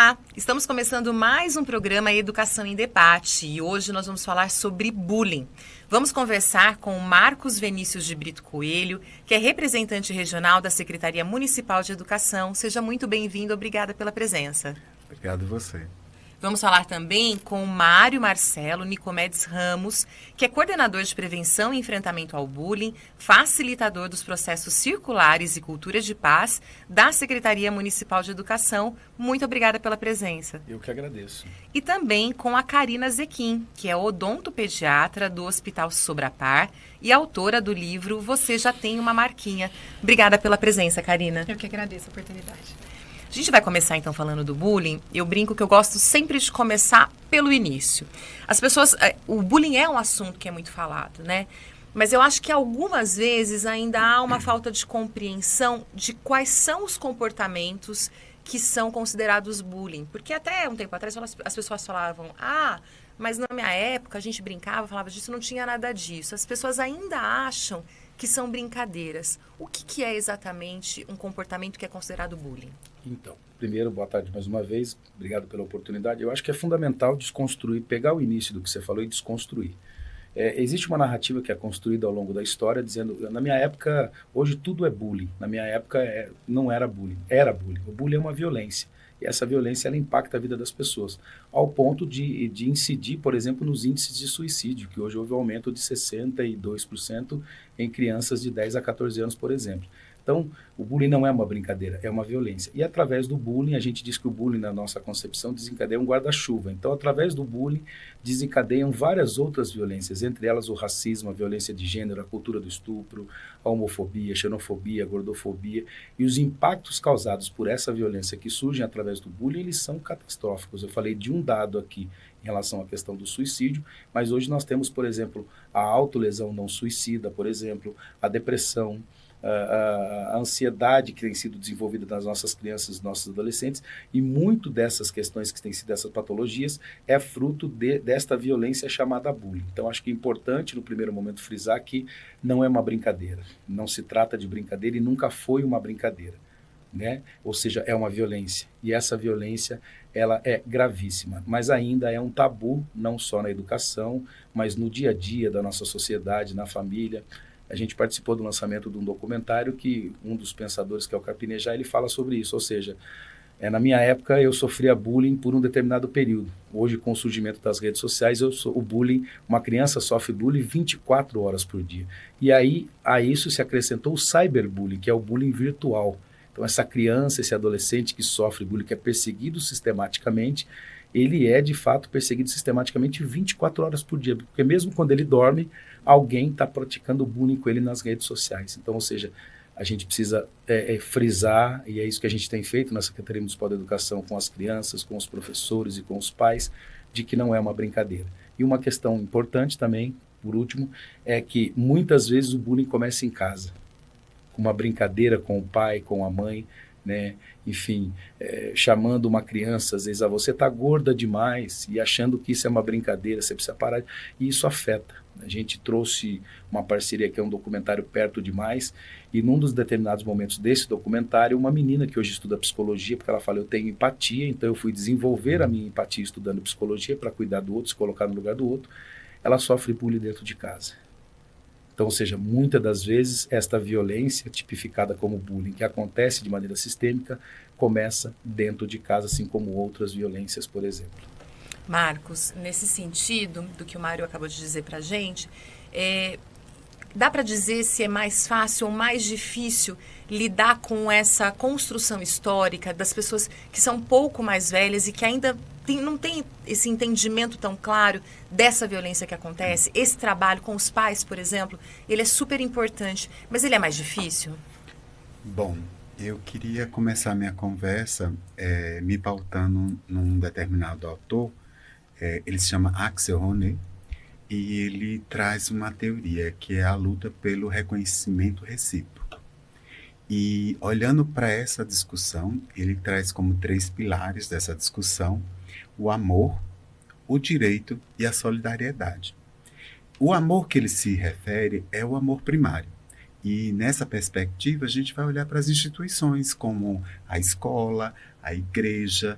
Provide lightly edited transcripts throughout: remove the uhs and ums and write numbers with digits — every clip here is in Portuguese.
Olá, estamos começando mais um programa Educação em Debate e hoje nós vamos falar sobre bullying. Vamos conversar com o Marcos Vinícius de Brito Coelho, que é representante regional da Secretaria Municipal de Educação. Seja muito bem-vindo, obrigada pela presença. Obrigado a você. Vamos falar também com o Mário Marcelo Nicomedes Ramos, que é coordenador de prevenção e enfrentamento ao bullying, facilitador dos processos circulares e cultura de paz da Secretaria Municipal de Educação. Muito obrigada pela presença. Eu que agradeço. E também com a Karina Zequim, que é odontopediatra do Hospital Sobrapar e autora do livro Você Já Tem Uma Marquinha. Obrigada pela presença, Karina. Eu que agradeço a oportunidade. A gente vai começar então falando do bullying. Eu brinco que eu gosto sempre de começar pelo início. As pessoas, o bullying é um assunto que é muito falado, né? Mas eu acho que algumas vezes ainda há uma falta de compreensão de quais são os comportamentos que são considerados bullying. Porque até um tempo atrás as pessoas falavam, mas na minha época a gente brincava, falava disso, não tinha nada disso. As pessoas ainda acham que são brincadeiras. O que é exatamente um comportamento que é considerado bullying? Então, primeiro, boa tarde mais uma vez, obrigado pela oportunidade. Eu acho que é fundamental desconstruir, pegar o início do que você falou e desconstruir. Existe uma narrativa que é construída ao longo da história dizendo, na minha época, hoje tudo é bullying. Na minha época não era bullying, era bullying. O bullying é uma violência. E essa violência ela impacta a vida das pessoas, ao ponto de incidir, por exemplo, nos índices de suicídio, que hoje houve um aumento de 62% em crianças de 10 a 14 anos, por exemplo. Então, o bullying não é uma brincadeira, é uma violência. E através do bullying, a gente diz que o bullying, na nossa concepção, desencadeia um guarda-chuva. Então, através do bullying, desencadeiam várias outras violências, entre elas o racismo, a violência de gênero, a cultura do estupro, a homofobia, a xenofobia, a gordofobia. E os impactos causados por essa violência que surgem através do bullying, eles são catastróficos. Eu falei de um dado aqui em relação à questão do suicídio, mas hoje nós temos, por exemplo, a autolesão não suicida, por exemplo, a depressão, a ansiedade que tem sido desenvolvida nas nossas crianças e nossos adolescentes, e muito dessas questões que têm sido essas patologias é fruto desta violência chamada bullying. Então acho que é importante no primeiro momento frisar que não é uma brincadeira, não se trata de brincadeira e nunca foi uma brincadeira, né? Ou seja, é uma violência, e essa violência ela é gravíssima, mas ainda é um tabu, não só na educação, mas no dia a dia da nossa sociedade, na família. A gente participou do lançamento de um documentário que um dos pensadores, que é o Carpinejar, ele fala sobre isso, ou seja, na minha época eu sofria bullying por um determinado período. Hoje, com o surgimento das redes sociais, o bullying, uma criança sofre bullying 24 horas por dia. E aí, a isso se acrescentou o cyberbullying, que é o bullying virtual. Então, essa criança, esse adolescente que sofre bullying, que é perseguido sistematicamente, ele é, de fato, perseguido sistematicamente 24 horas por dia, porque mesmo quando ele dorme, alguém está praticando bullying com ele nas redes sociais. Então, ou seja, a gente precisa frisar, e é isso que a gente tem feito na Secretaria Municipal da Educação com as crianças, com os professores e com os pais, de que não é uma brincadeira. E uma questão importante também, por último, é que muitas vezes o bullying começa em casa, com uma brincadeira com o pai, com a mãe, né? Enfim, chamando uma criança, às vezes, você está gorda demais, e achando que isso é uma brincadeira, você precisa parar, e isso afeta. A gente trouxe uma parceria que é um documentário Perto Demais, e num dos determinados momentos desse documentário, uma menina que hoje estuda psicologia, porque ela fala, eu tenho empatia, então eu fui desenvolver a minha empatia estudando psicologia para cuidar do outro, se colocar no lugar do outro, ela sofre bullying dentro de casa. Então, ou seja, muitas das vezes esta violência tipificada como bullying, que acontece de maneira sistêmica, começa dentro de casa, assim como outras violências, por exemplo. Marcos, nesse sentido do que o Mário acabou de dizer para a gente, dá para dizer se é mais fácil ou mais difícil lidar com essa construção histórica das pessoas que são um pouco mais velhas e que ainda não tem esse entendimento tão claro dessa violência que acontece? Esse trabalho com os pais, por exemplo, ele é super importante, mas ele é mais difícil? Bom, eu queria começar minha conversa me pautando num determinado autor. Ele se chama Axel Honneth, e ele traz uma teoria que é a luta pelo reconhecimento recíproco. E olhando para essa discussão, ele traz como 3 pilares dessa discussão o amor, o direito e a solidariedade. O amor que ele se refere é o amor primário. E nessa perspectiva a gente vai olhar para as instituições como a escola, a igreja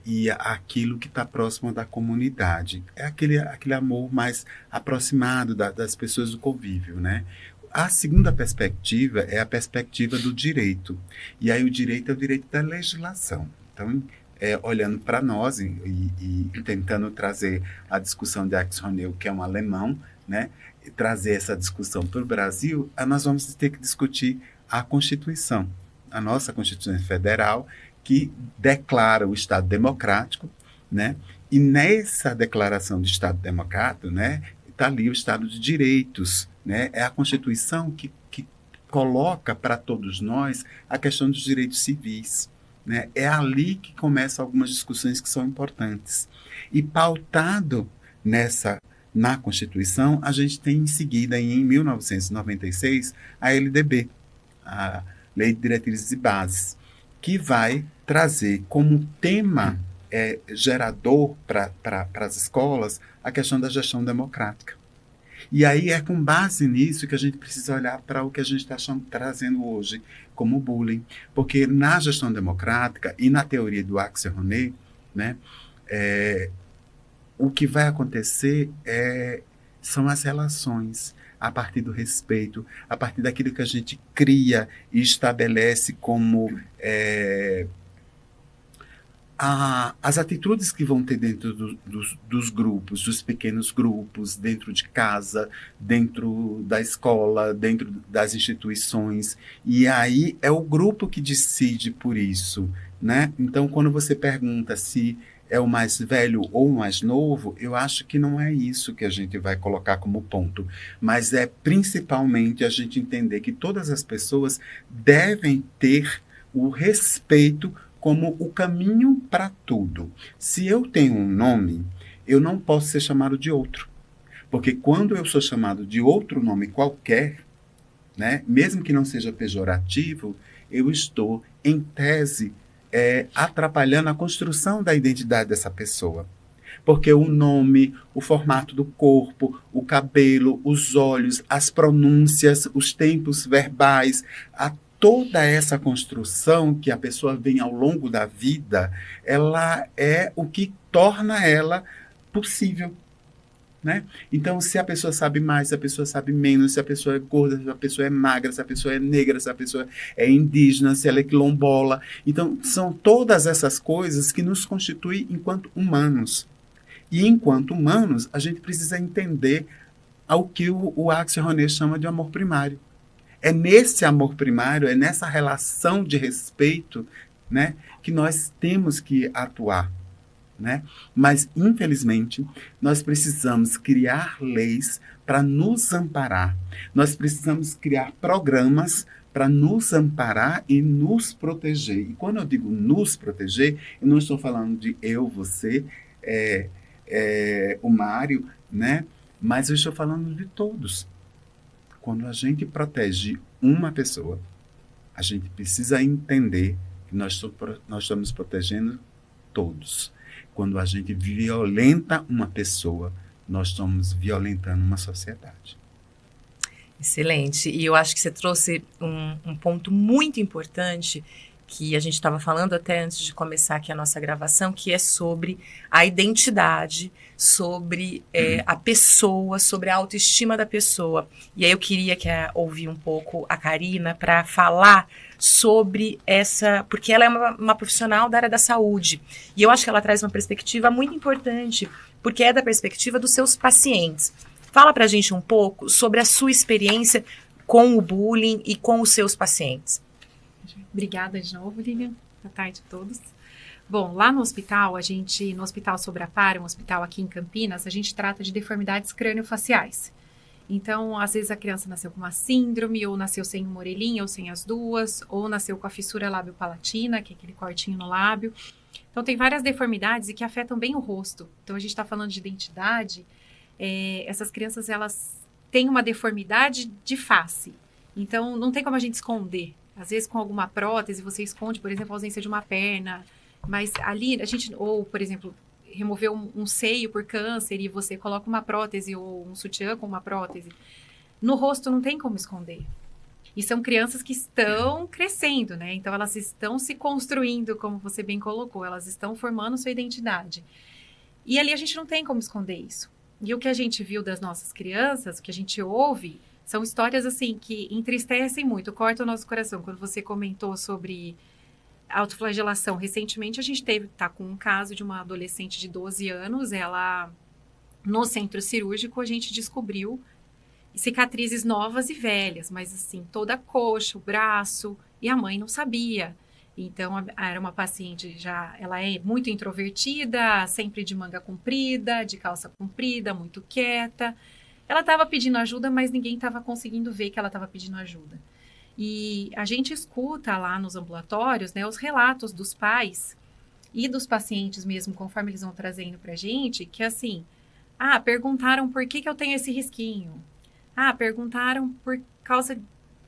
e aquilo que está próximo da comunidade. É aquele amor mais aproximado das pessoas do convívio, né? A segunda perspectiva é a perspectiva do direito. E aí o direito é o direito da legislação. Então, olhando para nós e tentando trazer a discussão de Axel Honneth, que é um alemão, né? E trazer essa discussão para o Brasil, nós vamos ter que discutir a Constituição, a nossa Constituição Federal, que declara o Estado democrático, né? E nessa declaração do Estado democrático, né, está ali o Estado de Direitos, né? É a Constituição que coloca para todos nós a questão dos direitos civis, né? É ali que começam algumas discussões que são importantes. E pautado na Constituição, a gente tem em seguida, em 1996, a LDB, a Lei de Diretrizes e Bases, que vai trazer como tema gerador para as escolas a questão da gestão democrática. E aí é com base nisso que a gente precisa olhar para o que a gente está trazendo hoje como bullying. Porque na gestão democrática e na teoria do Axel Honneth, né, o que vai acontecer são as relações a partir do respeito, a partir daquilo que a gente cria e estabelece como as atitudes que vão ter dentro dos grupos, dos pequenos grupos, dentro de casa, dentro da escola, dentro das instituições. E aí é o grupo que decide por isso, né? Então, quando você pergunta se é o mais velho ou o mais novo, eu acho que não é isso que a gente vai colocar como ponto, mas é principalmente a gente entender que todas as pessoas devem ter o respeito como o caminho para tudo. Se eu tenho um nome, eu não posso ser chamado de outro, porque quando eu sou chamado de outro nome qualquer, né, mesmo que não seja pejorativo, eu estou, em tese, atrapalhando a construção da identidade dessa pessoa. Porque o nome, o formato do corpo, o cabelo, os olhos, as pronúncias, os tempos verbais, toda essa construção que a pessoa vem ao longo da vida, ela é o que torna ela possível. Né? Então, se a pessoa sabe mais, se a pessoa sabe menos, se a pessoa é gorda, se a pessoa é magra, se a pessoa é negra, se a pessoa é indígena, se ela é quilombola. Então, são todas essas coisas que nos constituem enquanto humanos. E enquanto humanos, a gente precisa entender ao que o Axel Honneth chama de amor primário. É nesse amor primário, é nessa relação de respeito, né, que nós temos que atuar. Né? Mas, infelizmente, nós precisamos criar leis para nos amparar. Nós precisamos criar programas para nos amparar e nos proteger. E quando eu digo nos proteger, eu não estou falando de eu, você, o Mário, né? Mas eu estou falando de todos. Quando a gente protege uma pessoa, a gente precisa entender que nós estamos protegendo todos. Quando a gente violenta uma pessoa, nós estamos violentando uma sociedade. Excelente. E eu acho que você trouxe um ponto muito importante que a gente estava falando até antes de começar aqui a nossa gravação, que é sobre a identidade, sobre a pessoa, sobre a autoestima da pessoa. E aí eu queria ouvir um pouco a Karina para falar sobre essa, porque ela é uma profissional da área da saúde, e eu acho que ela traz uma perspectiva muito importante, porque é da perspectiva dos seus pacientes. Fala pra gente um pouco sobre a sua experiência com o bullying e com os seus pacientes. Obrigada de novo, Lilian. Boa tarde a todos. Bom, lá no hospital, no Hospital Sobrapar, um hospital aqui em Campinas, a gente trata de deformidades crâniofaciais. Então, às vezes a criança nasceu com uma síndrome, ou nasceu sem uma orelhinha, ou sem as duas, ou nasceu com a fissura lábio-palatina, que é aquele cortinho no lábio. Então, tem várias deformidades e que afetam bem o rosto. Então, a gente está falando de identidade. Essas crianças, elas têm uma deformidade de face. Então, não tem como a gente esconder. Às vezes, com alguma prótese, você esconde, por exemplo, a ausência de uma perna. Mas ali, a gente, ou, por exemplo, remover um seio por câncer e você coloca uma prótese ou um sutiã com uma prótese. No rosto não tem como esconder. E são crianças que estão crescendo, né? Então, elas estão se construindo, como você bem colocou, elas estão formando sua identidade. E ali a gente não tem como esconder isso. E o que a gente viu das nossas crianças, o que a gente ouve, são histórias, assim, que entristecem muito, cortam o nosso coração. Quando você comentou sobre autoflagelação, recentemente a gente tá com um caso de uma adolescente de 12 anos, ela, no centro cirúrgico, a gente descobriu cicatrizes novas e velhas, mas assim, toda a coxa, o braço, e a mãe não sabia. Então, era uma paciente ela é muito introvertida, sempre de manga comprida, de calça comprida, muito quieta. Ela estava pedindo ajuda, mas ninguém estava conseguindo ver que ela estava pedindo ajuda. E a gente escuta lá nos ambulatórios, né, os relatos dos pais e dos pacientes mesmo, conforme eles vão trazendo pra gente, que assim, perguntaram por que eu tenho esse risquinho. Perguntaram por causa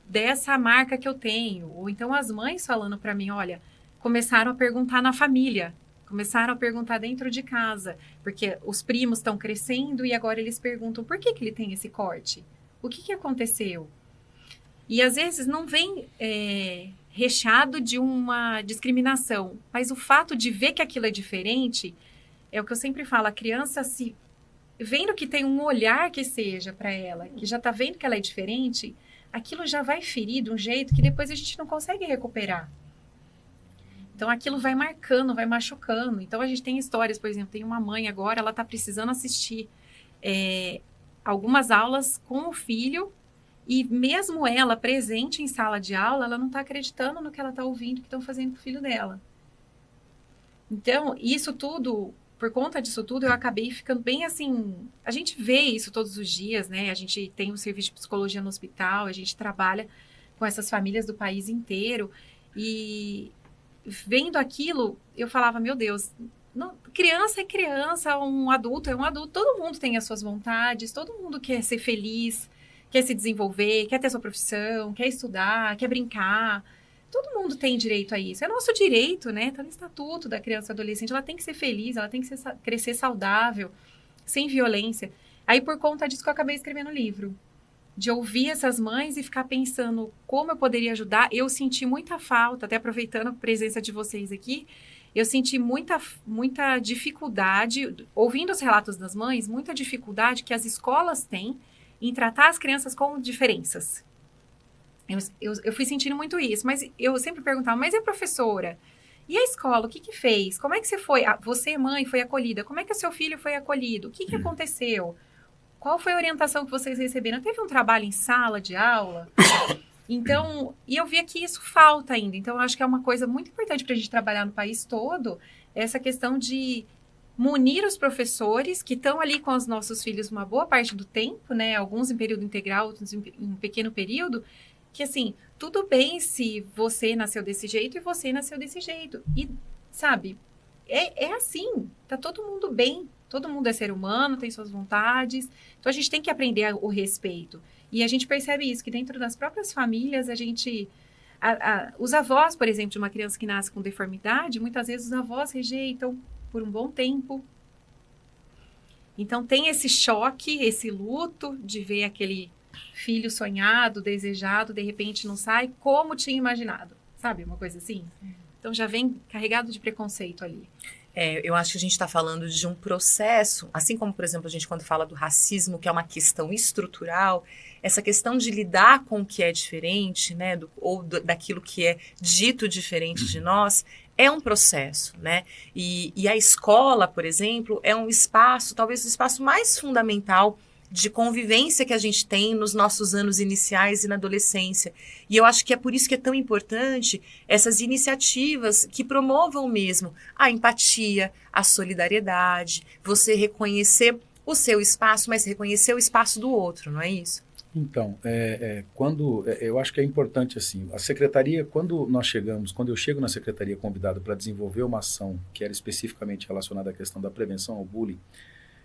dessa marca que eu tenho. Ou então as mães falando para mim, olha, começaram a perguntar na família, começaram a perguntar dentro de casa, porque os primos estão crescendo e agora eles perguntam por que ele tem esse corte? O que aconteceu? E às vezes não vem recheado de uma discriminação, mas o fato de ver que aquilo é diferente, é o que eu sempre falo, a criança se vendo que tem um olhar que seja para ela, que já está vendo que ela é diferente, aquilo já vai ferir de um jeito que depois a gente não consegue recuperar. Então, aquilo vai marcando, vai machucando. Então, a gente tem histórias, por exemplo, tem uma mãe agora, ela está precisando assistir algumas aulas com o filho e mesmo ela presente em sala de aula, ela não está acreditando no que ela está ouvindo que estão fazendo com o filho dela. Então, isso tudo... Por conta disso tudo, eu acabei ficando bem assim... A gente vê isso todos os dias, né? A gente tem um serviço de psicologia no hospital, a gente trabalha com essas famílias do país inteiro. E vendo aquilo, eu falava, meu Deus, não, criança é criança, um adulto é um adulto. Todo mundo tem as suas vontades, todo mundo quer ser feliz, quer se desenvolver, quer ter sua profissão, quer estudar, quer brincar. Todo mundo tem direito a isso. É nosso direito, né? Tá no estatuto da criança e adolescente. Ela tem que ser feliz, ela tem que crescer saudável, sem violência. Aí, por conta disso que eu acabei escrevendo o livro. De ouvir essas mães e ficar pensando como eu poderia ajudar. Eu senti muita falta, até aproveitando a presença de vocês aqui, eu senti muita dificuldade, ouvindo os relatos das mães, muita dificuldade que as escolas têm em tratar as crianças com diferenças. Eu fui sentindo muito isso, mas eu sempre perguntava, mas e a professora? E a escola, o que fez? Como é que você foi? Você, mãe, foi acolhida. Como é que o seu filho foi acolhido? O que aconteceu? Qual foi a orientação que vocês receberam? Teve um trabalho em sala de aula? Então, e eu via que isso falta ainda. Então, eu acho que é uma coisa muito importante para a gente trabalhar no país todo, essa questão de munir os professores que estão ali com os nossos filhos uma boa parte do tempo, né? Alguns em período integral, outros em um pequeno período, que assim, tudo bem se você nasceu desse jeito e você nasceu desse jeito. E, sabe, é assim, tá todo mundo bem. Todo mundo é ser humano, tem suas vontades. Então, a gente tem que aprender o respeito. E a gente percebe isso, que dentro das próprias famílias, a gente... os avós, por exemplo, de uma criança que nasce com deformidade, muitas vezes os avós rejeitam por um bom tempo. Então, tem esse choque, esse luto de ver aquele filho sonhado, desejado, de repente não sai como tinha imaginado. Sabe, uma coisa assim? Então, já vem carregado de preconceito ali. Eu acho que a gente está falando de um processo, assim como, por exemplo, a gente quando fala do racismo, que é uma questão estrutural, essa questão de lidar com o que é diferente, né, daquilo que é dito diferente de nós, é um processo, né? E a escola, por exemplo, é um espaço, talvez o espaço mais fundamental de convivência que a gente tem nos nossos anos iniciais e na adolescência. E eu acho que é por isso que é tão importante essas iniciativas que promovam mesmo a empatia, a solidariedade, você reconhecer o seu espaço, mas reconhecer o espaço do outro, não é isso? Então, eu acho que é importante assim, a secretaria, quando eu chego na secretaria convidado para desenvolver uma ação que era especificamente relacionada à questão da prevenção ao bullying,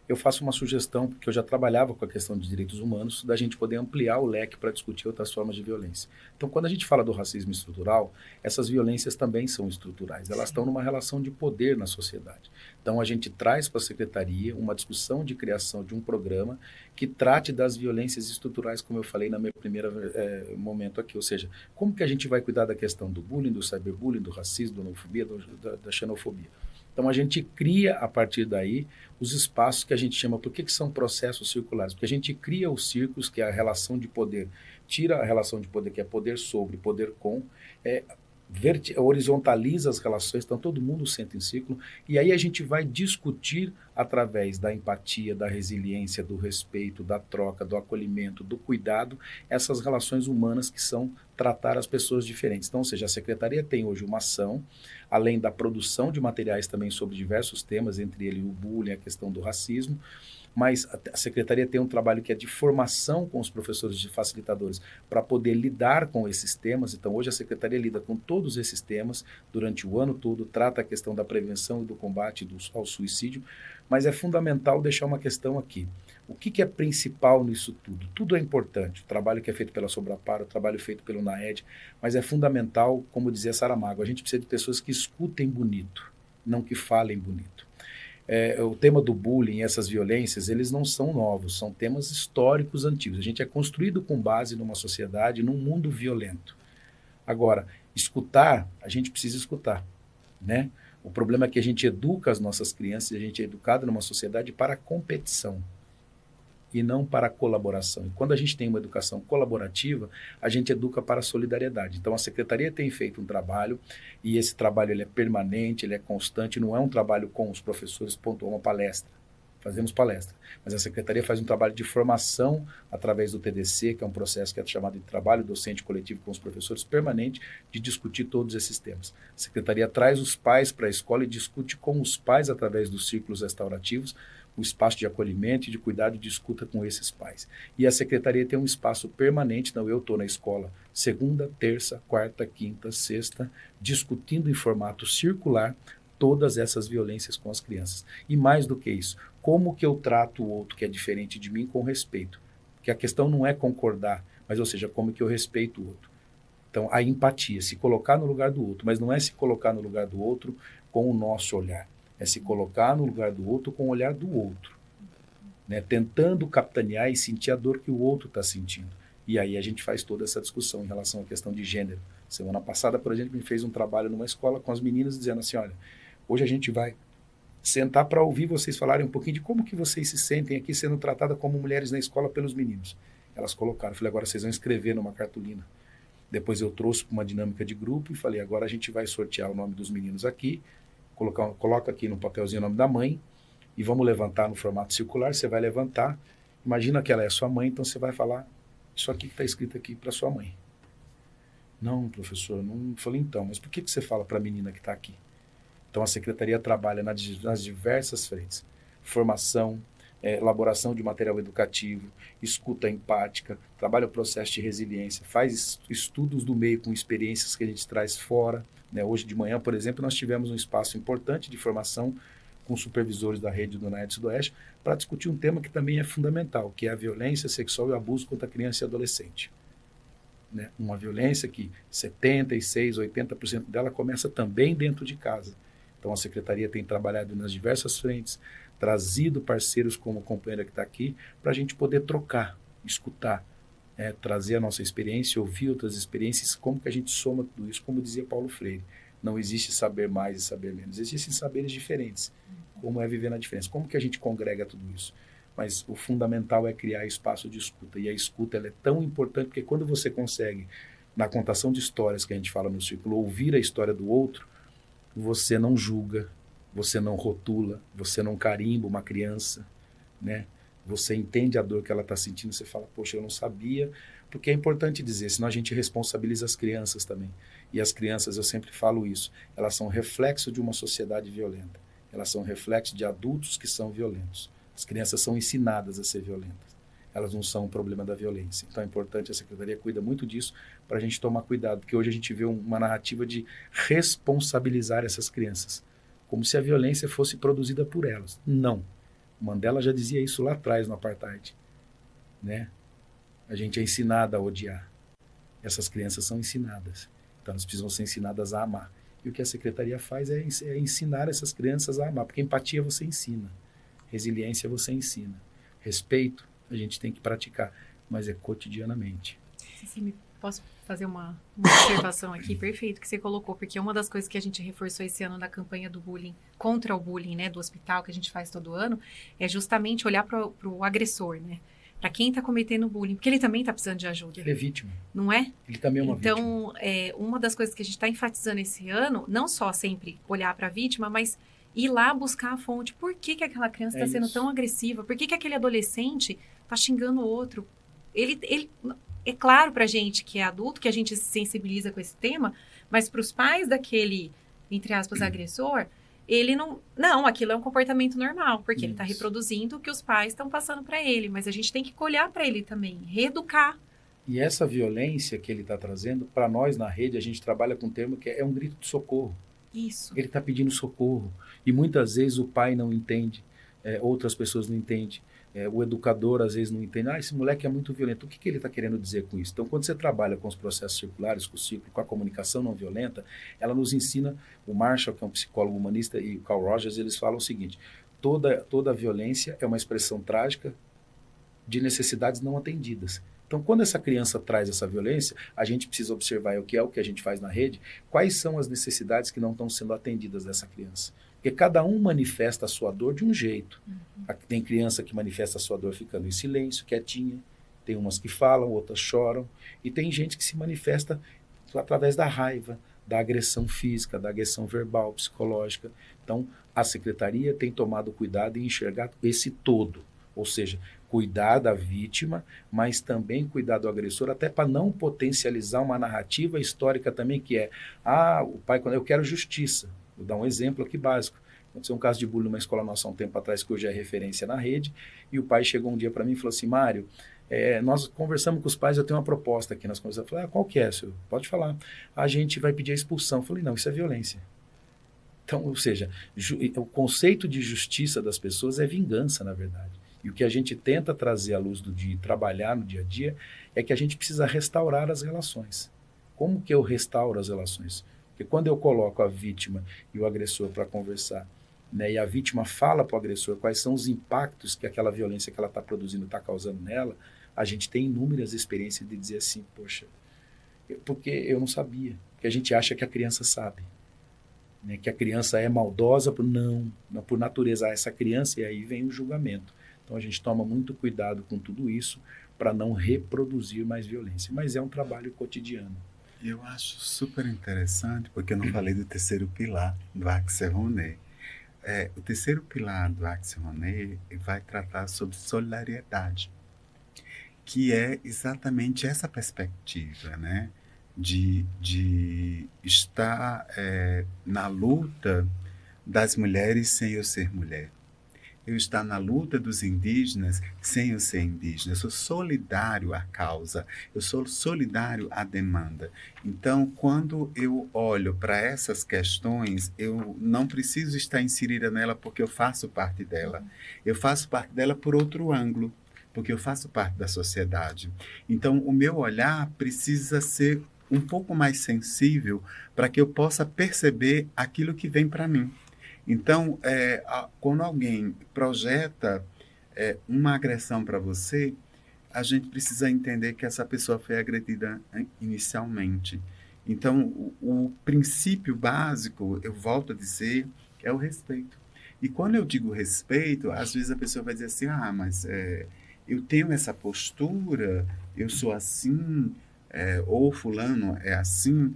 eu faço uma sugestão, porque eu já trabalhava com a questão de direitos humanos, da gente poder ampliar o leque para discutir outras formas de violência. Então, quando a gente fala do racismo estrutural, essas violências também são estruturais, elas estão numa relação de poder na sociedade. Então, a gente traz para a Secretaria uma discussão de criação de um programa que trate das violências estruturais, como eu falei no meu primeiro momento aqui, ou seja, como que a gente vai cuidar da questão do bullying, do cyberbullying, do racismo, da homofobia, da xenofobia. Então, a gente cria, a partir daí, os espaços que a gente chama, por que são processos circulares? Porque a gente cria os círculos, que é a relação de poder, tira a relação de poder, que é poder sobre, poder com, horizontaliza as relações, então todo mundo senta em círculo, e aí a gente vai discutir através da empatia, da resiliência, do respeito, da troca, do acolhimento, do cuidado, essas relações humanas que são tratar as pessoas diferentes. Então, ou seja, a Secretaria tem hoje uma ação, além da produção de materiais também sobre diversos temas, entre eles o bullying, a questão do racismo, mas a Secretaria tem um trabalho que é de formação com os professores de facilitadores para poder lidar com esses temas. Então, hoje a Secretaria lida com todos esses temas durante o ano todo, trata a questão da prevenção e do combate ao suicídio, mas é fundamental deixar uma questão aqui. O que é principal nisso tudo? Tudo é importante, o trabalho que é feito pela Sobrapar, o trabalho feito pelo NAED, mas é fundamental, como dizia Saramago, a gente precisa de pessoas que escutem bonito, não que falem bonito. O tema do bullying e essas violências, eles não são novos, são temas históricos antigos. A gente é construído com base numa sociedade, num mundo violento. Agora, escutar, a gente precisa escutar, né? O problema é que a gente educa as nossas crianças, a gente é educado numa sociedade para a competição e não para a colaboração. E quando a gente tem uma educação colaborativa, a gente educa para a solidariedade. Então, a Secretaria tem feito um trabalho, e esse trabalho ele é permanente, ele é constante, não é um trabalho com os professores, pontual, uma palestra. Fazemos palestra. Mas a Secretaria faz um trabalho de formação através do TDC, que é um processo que é chamado de trabalho docente coletivo com os professores permanente, de discutir todos esses temas. A Secretaria traz os pais para a escola e discute com os pais, através dos círculos restaurativos, o espaço de acolhimento e de cuidado e de escuta com esses pais. E a Secretaria tem um espaço permanente, então eu estou na escola segunda, terça, quarta, quinta, sexta, discutindo em formato circular todas essas violências com as crianças. E mais do que isso, como que eu trato o outro que é diferente de mim com respeito? Porque a questão não é concordar, mas, ou seja, como que eu respeito o outro. Então, a empatia, se colocar no lugar do outro, mas não é se colocar no lugar do outro com o nosso olhar. É se colocar no lugar do outro com o olhar do outro, né? Tentando capitanear e sentir a dor que o outro está sentindo. E aí a gente faz toda essa discussão em relação à questão de gênero. Semana passada, por exemplo, a gente fez um trabalho numa escola com as meninas dizendo assim, olha, hoje a gente vai sentar para ouvir vocês falarem um pouquinho de como que vocês se sentem aqui sendo tratadas como mulheres na escola pelos meninos. Elas colocaram, eu falei, agora vocês vão escrever numa cartolina. Depois eu trouxe uma dinâmica de grupo e falei, agora a gente vai sortear o nome dos meninos aqui, coloca aqui no papelzinho o nome da mãe e vamos levantar no formato circular, você vai levantar, imagina que ela é sua mãe, então você vai falar isso aqui que está escrito aqui para sua mãe. Não, professor, não falei então, mas por que você fala para a menina que está aqui? Então a Secretaria trabalha nas diversas frentes, formação, elaboração de material educativo, escuta empática, trabalha o processo de resiliência, faz estudos do meio com experiências que a gente traz fora, né? Hoje de manhã, por exemplo, nós tivemos um espaço importante de formação com supervisores da rede do NAED Sudoeste para discutir um tema que também é fundamental, que é a violência sexual e o abuso contra criança e adolescente. Né? Uma violência que 76%, 80% dela começa também dentro de casa. Então a Secretaria tem trabalhado nas diversas frentes, trazido parceiros como o companheiro que está aqui, para a gente poder trocar, escutar, trazer a nossa experiência, ouvir outras experiências, como que a gente soma tudo isso, como dizia Paulo Freire. Não existe saber mais e saber menos, existem saberes diferentes, como é viver na diferença, como que a gente congrega tudo isso. Mas o fundamental é criar espaço de escuta, e a escuta ela é tão importante, porque quando você consegue, na contação de histórias que a gente fala no círculo, ouvir a história do outro, você não julga, você não rotula, você não carimba uma criança, né? Você entende a dor que ela está sentindo, você fala, poxa, eu não sabia, porque é importante dizer, senão a gente responsabiliza as crianças também. E as crianças, eu sempre falo isso, elas são reflexo de uma sociedade violenta, elas são reflexo de adultos que são violentos. As crianças são ensinadas a ser violentas, elas não são um problema da violência. Então é importante, a Secretaria cuida muito disso, para a gente tomar cuidado, porque hoje a gente vê uma narrativa de responsabilizar essas crianças, como se a violência fosse produzida por elas. Não. Mandela já dizia isso lá atrás no apartheid, né? A gente é ensinado a odiar. Essas crianças são ensinadas. Então, elas precisam ser ensinadas a amar. E o que a secretaria faz é ensinar essas crianças a amar, porque empatia você ensina, resiliência você ensina, respeito a gente tem que praticar, mas é cotidianamente. Posso fazer uma observação aqui? Perfeito que você colocou, porque uma das coisas que a gente reforçou esse ano na campanha do bullying, contra o bullying, né, do hospital, que a gente faz todo ano, é justamente olhar para o agressor, né? Para quem está cometendo bullying, porque ele também está precisando de ajuda. Ele é vítima. Não é? Ele também é uma vítima. Então, uma das coisas que a gente está enfatizando esse ano, não só sempre olhar para a vítima, mas ir lá buscar a fonte. Por que aquela criança está sendo tão agressiva? Por que aquele adolescente está xingando o outro? Ele é claro para a gente que é adulto, que a gente se sensibiliza com esse tema, mas para os pais daquele, entre aspas, agressor, ele não, aquilo é um comportamento normal, porque ele está reproduzindo o que os pais estão passando para ele, mas a gente tem que olhar para ele também, reeducar. E essa violência que ele está trazendo, para nós na rede, a gente trabalha com um termo que é um grito de socorro. Isso. Ele está pedindo socorro. E muitas vezes o pai não entende, outras pessoas não entendem. O educador às vezes não entende. Esse moleque é muito violento. O que ele está querendo dizer com isso? Então, quando você trabalha com os processos circulares, com o ciclo, com a comunicação não violenta, ela nos ensina, o Marshall, que é um psicólogo humanista, e o Carl Rogers, eles falam o seguinte: toda violência é uma expressão trágica de necessidades não atendidas. Então, quando essa criança traz essa violência, a gente precisa observar o que a gente faz na rede, quais são as necessidades que não estão sendo atendidas dessa criança. Porque cada um manifesta a sua dor de um jeito. Tem criança que manifesta a sua dor ficando em silêncio, quietinha. Tem umas que falam, outras choram. E tem gente que se manifesta através da raiva, da agressão física, da agressão verbal, psicológica. Então, a secretaria tem tomado cuidado em enxergar esse todo. Ou seja, cuidar da vítima, mas também cuidar do agressor, até para não potencializar uma narrativa histórica também que é: o pai, quando eu quero justiça. Vou dar um exemplo aqui básico. Aconteceu um caso de bullying numa escola nossa há um tempo atrás, que hoje é referência na rede, e o pai chegou um dia para mim e falou assim: Mário, nós conversamos com os pais, eu tenho uma proposta aqui. Nós conversamos, eu falei: qual que é, senhor? Pode falar. A gente vai pedir a expulsão. Eu falei: não, isso é violência. Então, ou seja, o conceito de justiça das pessoas é vingança, na verdade. E o que a gente tenta trazer à luz do dia e trabalhar no dia a dia é que a gente precisa restaurar as relações. Como que eu restauro as relações? Porque quando eu coloco a vítima e o agressor para conversar, né, e a vítima fala para o agressor quais são os impactos que aquela violência que ela está produzindo está causando nela, a gente tem inúmeras experiências de dizer assim: poxa, porque eu não sabia. Porque a gente acha que a criança sabe, né, que a criança é maldosa. Não, por natureza, essa criança, e aí vem o julgamento. Então a gente toma muito cuidado com tudo isso para não reproduzir mais violência. Mas é um trabalho cotidiano. Eu acho super interessante, porque eu não falei do terceiro pilar do Axel Honneth. O terceiro pilar do Axel Honneth vai tratar sobre solidariedade, que é exatamente essa perspectiva, né? De estar na luta das mulheres sem eu ser mulher. Eu estar na luta dos indígenas sem eu ser indígena. Eu sou solidário à causa, eu sou solidário à demanda. Então, quando eu olho para essas questões, eu não preciso estar inserida nela porque eu faço parte dela. Eu faço parte dela por outro ângulo, porque eu faço parte da sociedade. Então, o meu olhar precisa ser um pouco mais sensível para que eu possa perceber aquilo que vem para mim. Então, quando alguém projeta uma agressão para você, a gente precisa entender que essa pessoa foi agredida inicialmente. Então, o princípio básico, eu volto a dizer, é o respeito. E quando eu digo respeito, às vezes a pessoa vai dizer assim: mas eu tenho essa postura, eu sou assim, ou fulano é assim.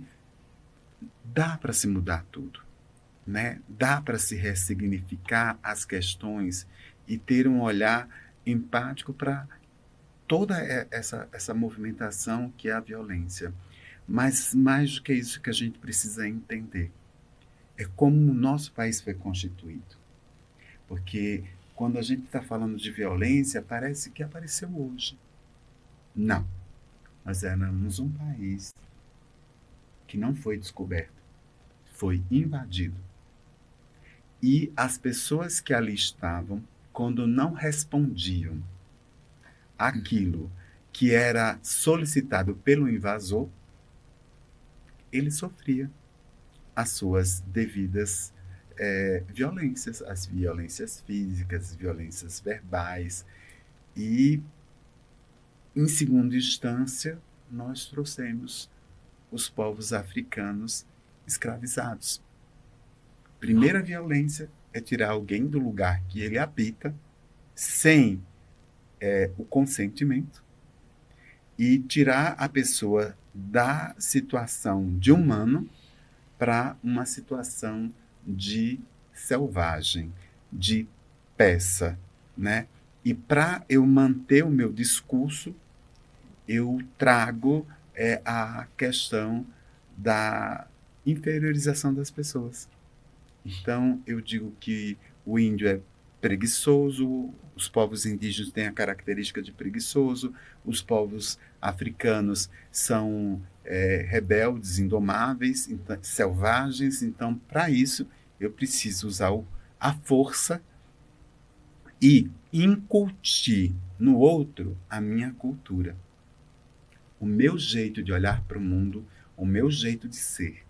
Dá para se mudar tudo. Né? Dá para se ressignificar as questões e ter um olhar empático para toda essa movimentação que é a violência. Mas mais do que isso que a gente precisa entender é como o nosso país foi constituído. Porque quando a gente está falando de violência, parece que apareceu hoje. Não. Nós éramos um país que não foi descoberto, foi invadido. E as pessoas que ali estavam quando não respondiam aquilo que era solicitado pelo invasor, ele sofria as suas devidas violências, as violências físicas, violências verbais. E, em segunda instância, nós trouxemos os povos africanos escravizados. Primeira violência é tirar alguém do lugar que ele habita sem o consentimento e tirar a pessoa da situação de humano para uma situação de selvagem, de peça, né? E para eu manter o meu discurso, eu trago a questão da inferiorização das pessoas. Então, eu digo que o índio é preguiçoso, os povos indígenas têm a característica de preguiçoso, os povos africanos são rebeldes, indomáveis, então, selvagens. Então, para isso, eu preciso usar a força e incutir no outro a minha cultura, o meu jeito de olhar para o mundo, o meu jeito de ser.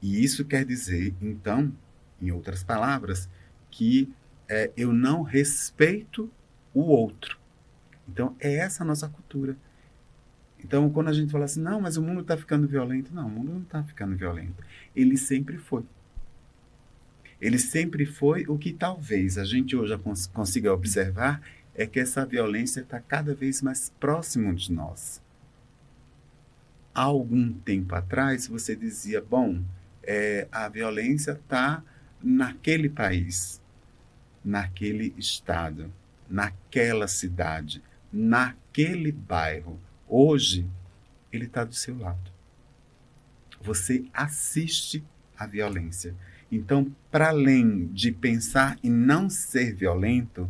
E isso quer dizer, então, em outras palavras, que eu não respeito o outro. Então, é essa a nossa cultura. Então, quando a gente fala assim, não, mas o mundo está ficando violento. Não, o mundo não está ficando violento. Ele sempre foi. Ele sempre foi. O que talvez a gente hoje consiga observar é que essa violência está cada vez mais próximo de nós. Há algum tempo atrás, você dizia, bom, a violência está naquele país, naquele estado, naquela cidade, naquele bairro. Hoje, ele está do seu lado. Você assiste à violência. Então, para além de pensar em não ser violento,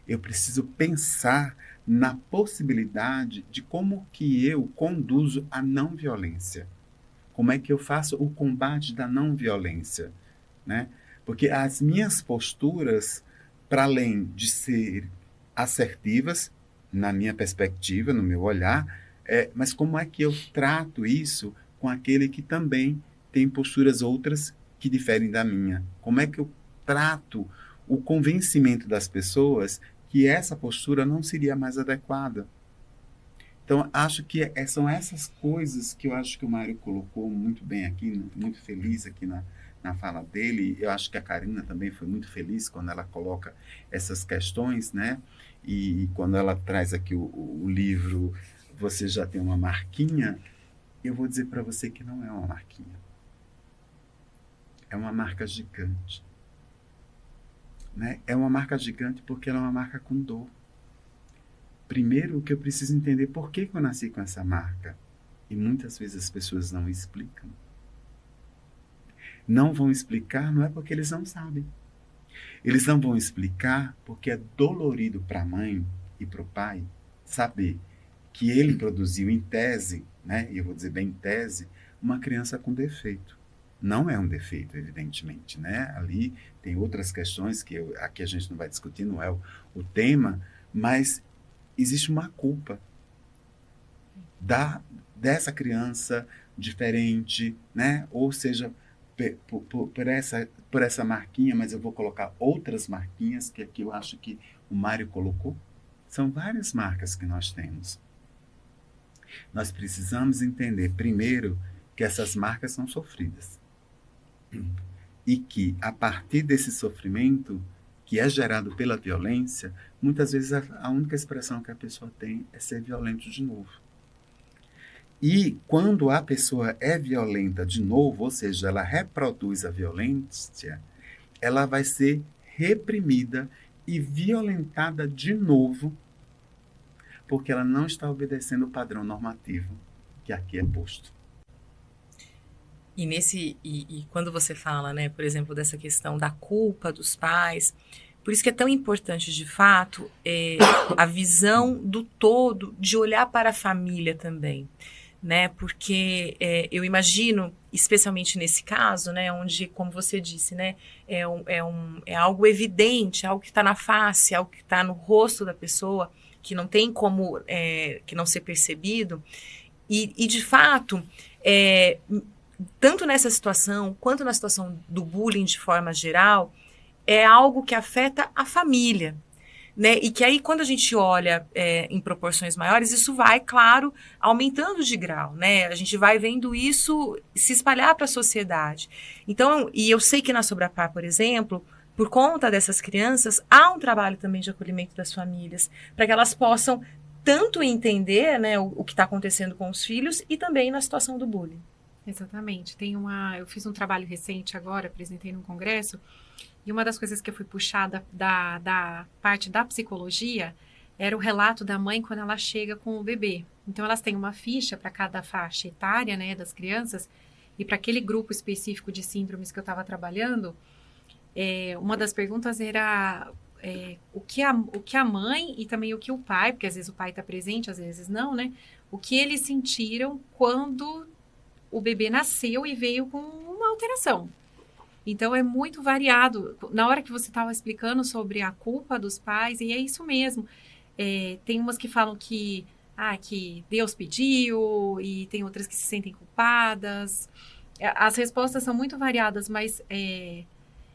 eu preciso pensar na possibilidade de como que eu conduzo a não violência. Como é que eu faço o combate da não violência, né? Porque as minhas posturas, para além de ser assertivas, na minha perspectiva, no meu olhar, mas como é que eu trato isso com aquele que também tem posturas outras que diferem da minha? Como é que eu trato o convencimento das pessoas que essa postura não seria mais adequada? Então, acho que são essas coisas que eu acho que o Mário colocou muito bem aqui, muito feliz aqui na fala dele. Eu acho que a Karina também foi muito feliz quando ela coloca essas questões, né? E quando ela traz aqui o livro, você já tem uma marquinha, eu vou dizer para você que não é uma marquinha. É uma marca gigante. Né? É uma marca gigante porque ela é uma marca com dor. Primeiro, que eu preciso entender por que eu nasci com essa marca. E muitas vezes as pessoas não explicam. Não vão explicar, não é porque eles não sabem. Eles não vão explicar porque é dolorido para a mãe e para o pai saber que ele produziu em tese, né, e eu vou dizer bem em tese, uma criança com defeito. Não é um defeito, evidentemente, né? Ali tem outras questões que aqui a gente não vai discutir, não é o tema, mas existe uma culpa dessa criança diferente, né? Ou seja, por essa marquinha, mas eu vou colocar outras marquinhas que aqui eu acho que o Mário colocou. São várias marcas que nós temos. Nós precisamos entender, primeiro, que essas marcas são sofridas. E que, a partir desse sofrimento, que é gerado pela violência, muitas vezes a única expressão que a pessoa tem é ser violento de novo. E quando a pessoa é violenta de novo, ou seja, ela reproduz a violência, ela vai ser reprimida e violentada de novo, porque ela não está obedecendo o padrão normativo que aqui é posto. E quando você fala, né, por exemplo, dessa questão da culpa dos pais, por isso que é tão importante, de fato, a visão do todo, de olhar para a família também. né? Porque eu imagino, especialmente nesse caso, né, onde, como você disse, né, é algo evidente, algo que está na face, algo que está no rosto da pessoa, que não tem como que não ser percebido. E de fato, tanto nessa situação, quanto na situação do bullying de forma geral, é algo que afeta a família, né? E que aí, quando a gente olha em proporções maiores, isso vai, claro, aumentando de grau, né? A gente vai vendo isso se espalhar para a sociedade. Então, e eu sei que na Sobrapar, por exemplo, por conta dessas crianças, há um trabalho também de acolhimento das famílias, para que elas possam tanto entender, né, o que está acontecendo com os filhos e também na situação do bullying. Exatamente. Eu fiz um trabalho recente agora, apresentei num congresso, e uma das coisas que eu fui puxada da parte da psicologia era o relato da mãe quando ela chega com o bebê. Então, elas têm uma ficha para cada faixa etária, né, das crianças, e para aquele grupo específico de síndromes que eu estava trabalhando, uma das perguntas era o que a mãe e também o que o pai, porque às vezes o pai está presente, às vezes não, né? O que eles sentiram quando o bebê nasceu e veio com uma alteração. Então, é muito variado. Na hora que você estava explicando sobre a culpa dos pais, e é isso mesmo. Tem umas que falam que Deus pediu, e tem outras que se sentem culpadas. As respostas são muito variadas, mas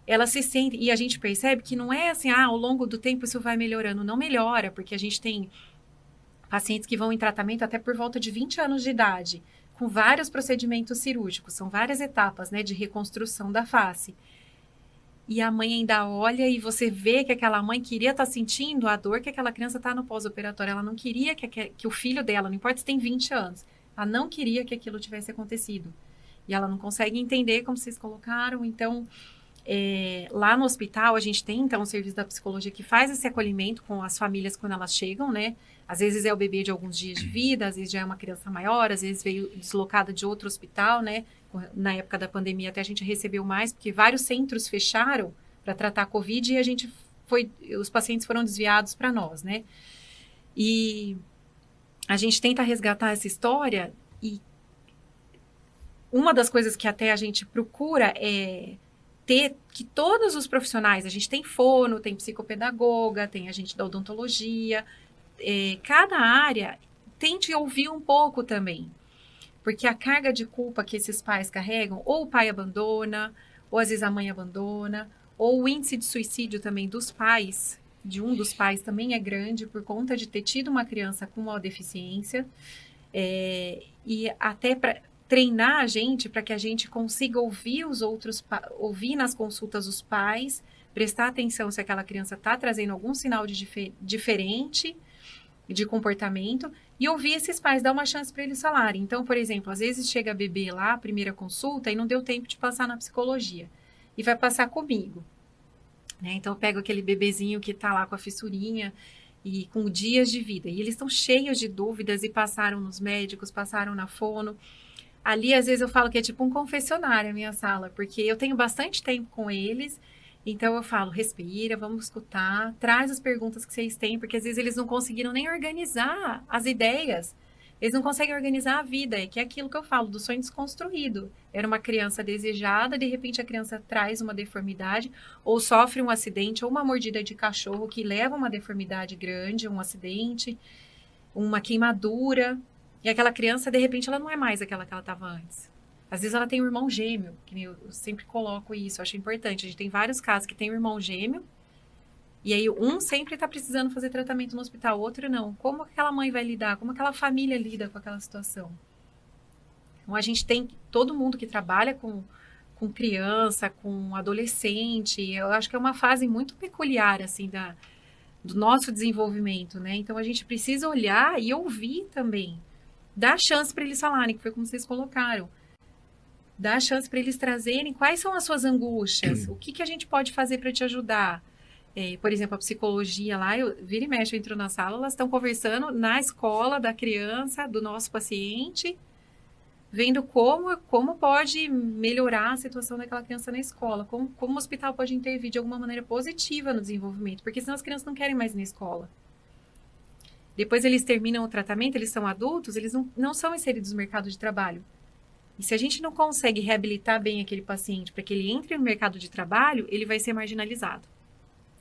elas se sentem... E a gente percebe que não é assim, ao longo do tempo isso vai melhorando. Não melhora, porque a gente tem pacientes que vão em tratamento até por volta de 20 anos de idade, com vários procedimentos cirúrgicos, são várias etapas, né, de reconstrução da face. E a mãe ainda olha e você vê que aquela mãe queria estar sentindo a dor que aquela criança está no pós-operatório. Ela não queria que o filho dela, não importa se tem 20 anos, ela não queria que aquilo tivesse acontecido. E ela não consegue entender como vocês colocaram. Então, lá no hospital, a gente tem, então, um serviço da psicologia que faz esse acolhimento com as famílias quando elas chegam, né? Às vezes é o bebê de alguns dias de vida, às vezes já é uma criança maior, às vezes veio deslocada de outro hospital, né? Na época da pandemia até a gente recebeu mais, porque vários centros fecharam para tratar a Covid e os pacientes foram desviados para nós, né? E a gente tenta resgatar essa história e uma das coisas que até a gente procura é ter que todos os profissionais, a gente tem fono, tem psicopedagoga, tem a gente da odontologia, cada área tente ouvir um pouco também, porque a carga de culpa que esses pais carregam, ou o pai abandona, ou às vezes a mãe abandona, ou o índice de suicídio também dos pais, de um dos pais também é grande por conta de ter tido uma criança com uma deficiência, e até para treinar a gente para que a gente consiga ouvir ouvir nas consultas os pais, prestar atenção se aquela criança está trazendo algum sinal de diferente de comportamento e ouvir esses pais, dar uma chance para eles falarem. Então, por exemplo, às vezes chega bebê lá, primeira consulta, e não deu tempo de passar na psicologia. E vai passar comigo. Né? Então, eu pego aquele bebezinho que está lá com a fissurinha e com dias de vida. E eles estão cheios de dúvidas e passaram nos médicos, passaram na fono. Ali, às vezes, eu falo que é tipo um confessionário a minha sala, porque eu tenho bastante tempo com eles. Então, eu falo, respira, vamos escutar, traz as perguntas que vocês têm, porque às vezes eles não conseguiram nem organizar as ideias. Eles não conseguem organizar a vida, que é aquilo que eu falo, do sonho desconstruído. Era uma criança desejada, de repente a criança traz uma deformidade, ou sofre um acidente, ou uma mordida de cachorro que leva a uma deformidade grande, um acidente, uma queimadura. E aquela criança, de repente, ela não é mais aquela que ela estava antes. Às vezes ela tem um irmão gêmeo, que eu sempre coloco isso, eu acho importante. A gente tem vários casos que tem um irmão gêmeo, e aí um sempre está precisando fazer tratamento no hospital, o outro não. Como aquela mãe vai lidar? Como aquela família lida com aquela situação? Então, a gente tem todo mundo que trabalha com criança, com adolescente, eu acho que é uma fase muito peculiar, assim, do nosso desenvolvimento, né? Então, a gente precisa olhar e ouvir também. Dar chance para eles falarem, que foi como vocês colocaram. Dar chance para eles trazerem quais são as suas angústias, o que a gente pode fazer para te ajudar. Por exemplo, a psicologia lá, vira e mexe, eu entro na sala, elas estão conversando na escola da criança, do nosso paciente, vendo como pode melhorar a situação daquela criança na escola, como o hospital pode intervir de alguma maneira positiva no desenvolvimento, porque senão as crianças não querem mais ir na escola. Depois eles terminam o tratamento, eles são adultos, eles não são inseridos no mercado de trabalho. E se a gente não consegue reabilitar bem aquele paciente para que ele entre no mercado de trabalho, ele vai ser marginalizado.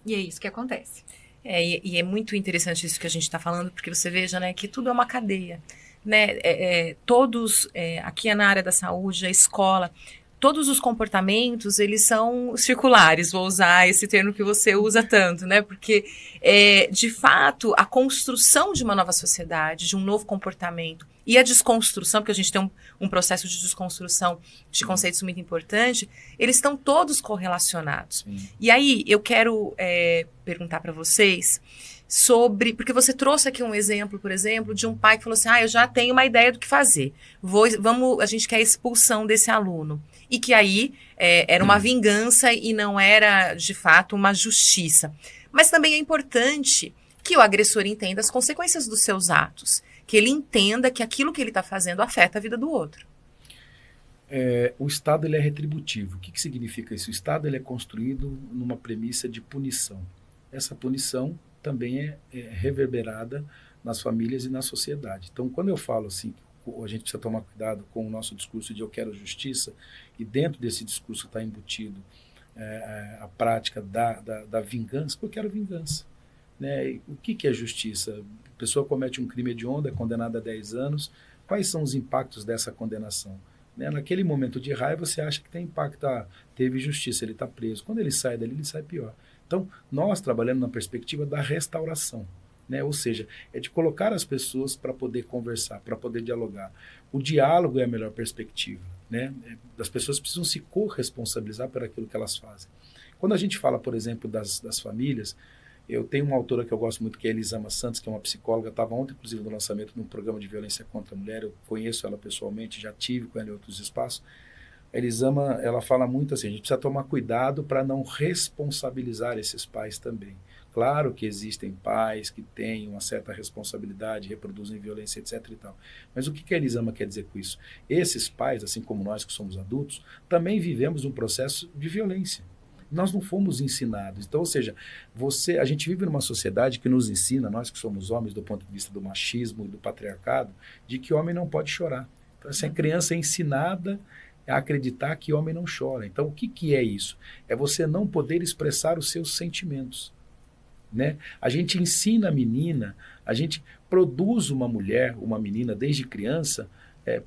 E é isso que acontece. E é muito interessante isso que a gente está falando, porque você veja, né, que tudo é uma cadeia. Né? Todos, aqui na área da saúde, a escola, todos os comportamentos, eles são circulares, vou usar esse termo que você usa tanto, né? Porque, de fato, a construção de uma nova sociedade, de um novo comportamento, e a desconstrução, porque a gente tem um processo de desconstrução de conceitos muito importante, eles estão todos correlacionados. Sim. E aí, eu quero perguntar para vocês sobre, porque você trouxe aqui um exemplo, por exemplo, de um pai que falou assim, eu já tenho uma ideia do que fazer, a gente quer a expulsão desse aluno. E que aí era uma vingança e não era, de fato, uma justiça. Mas também é importante que o agressor entenda as consequências dos seus atos, que ele entenda que aquilo que ele está fazendo afeta a vida do outro. O Estado ele é retributivo. O que significa isso? O Estado ele é construído numa premissa de punição. Essa punição também é reverberada nas famílias e na sociedade. Então, quando eu falo assim, a gente precisa tomar cuidado com o nosso discurso de eu quero justiça, e dentro desse discurso está embutido a prática da vingança, porque eu quero vingança. Né? E o que é justiça? A pessoa comete um crime hediondo, é condenada a 10 anos, quais são os impactos dessa condenação? Né? Naquele momento de raiva, você acha que tem impacto, teve justiça, ele está preso. Quando ele sai dali, ele sai pior. Então, nós trabalhamos na perspectiva da restauração. Né? Ou seja, é de colocar as pessoas para poder conversar, para poder dialogar. O diálogo é a melhor perspectiva. Né? As pessoas precisam se corresponsabilizar por aquilo que elas fazem. Quando a gente fala, por exemplo, das famílias, eu tenho uma autora que eu gosto muito, que é Elisama Santos, que é uma psicóloga, estava ontem, inclusive, no lançamento de um programa de violência contra a mulher, eu conheço ela pessoalmente, já tive com ela em outros espaços. A Elisama, ela fala muito assim, a gente precisa tomar cuidado para não responsabilizar esses pais também. Claro que existem pais que têm uma certa responsabilidade, reproduzem violência, etc. e tal. Mas o que a Elisama quer dizer com isso? Esses pais, assim como nós que somos adultos, também vivemos um processo de violência. Nós não fomos ensinados. Então, ou seja, a gente vive numa sociedade que nos ensina, nós que somos homens do ponto de vista do machismo e do patriarcado, de que homem não pode chorar. Então, essa criança é ensinada a acreditar que homem não chora. Então, o que é isso? É você não poder expressar os seus sentimentos. Né? A gente ensina a menina, a gente produz uma mulher, uma menina desde criança,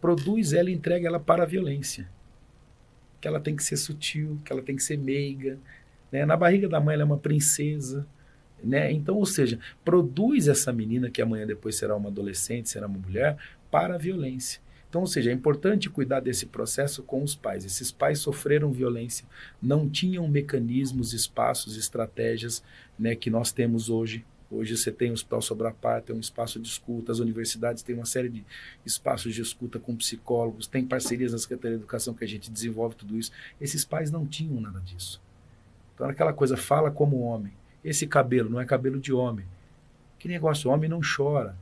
produz ela e entrega ela para a violência. Que ela tem que ser sutil, que ela tem que ser meiga. Né? Na barriga da mãe ela é uma princesa. Né? Então, ou seja, produz essa menina que amanhã depois será uma adolescente, será uma mulher, para a violência. Então, ou seja, é importante cuidar desse processo com os pais. Esses pais sofreram violência, não tinham mecanismos, espaços, estratégias, né, que nós temos hoje. Hoje você tem o Hospital Sobrapar, tem um espaço de escuta, as universidades têm uma série de espaços de escuta com psicólogos, tem parcerias na Secretaria de Educação que a gente desenvolve tudo isso. Esses pais não tinham nada disso. Então, aquela coisa, fala como homem. Esse cabelo não é cabelo de homem. Que negócio, homem não chora.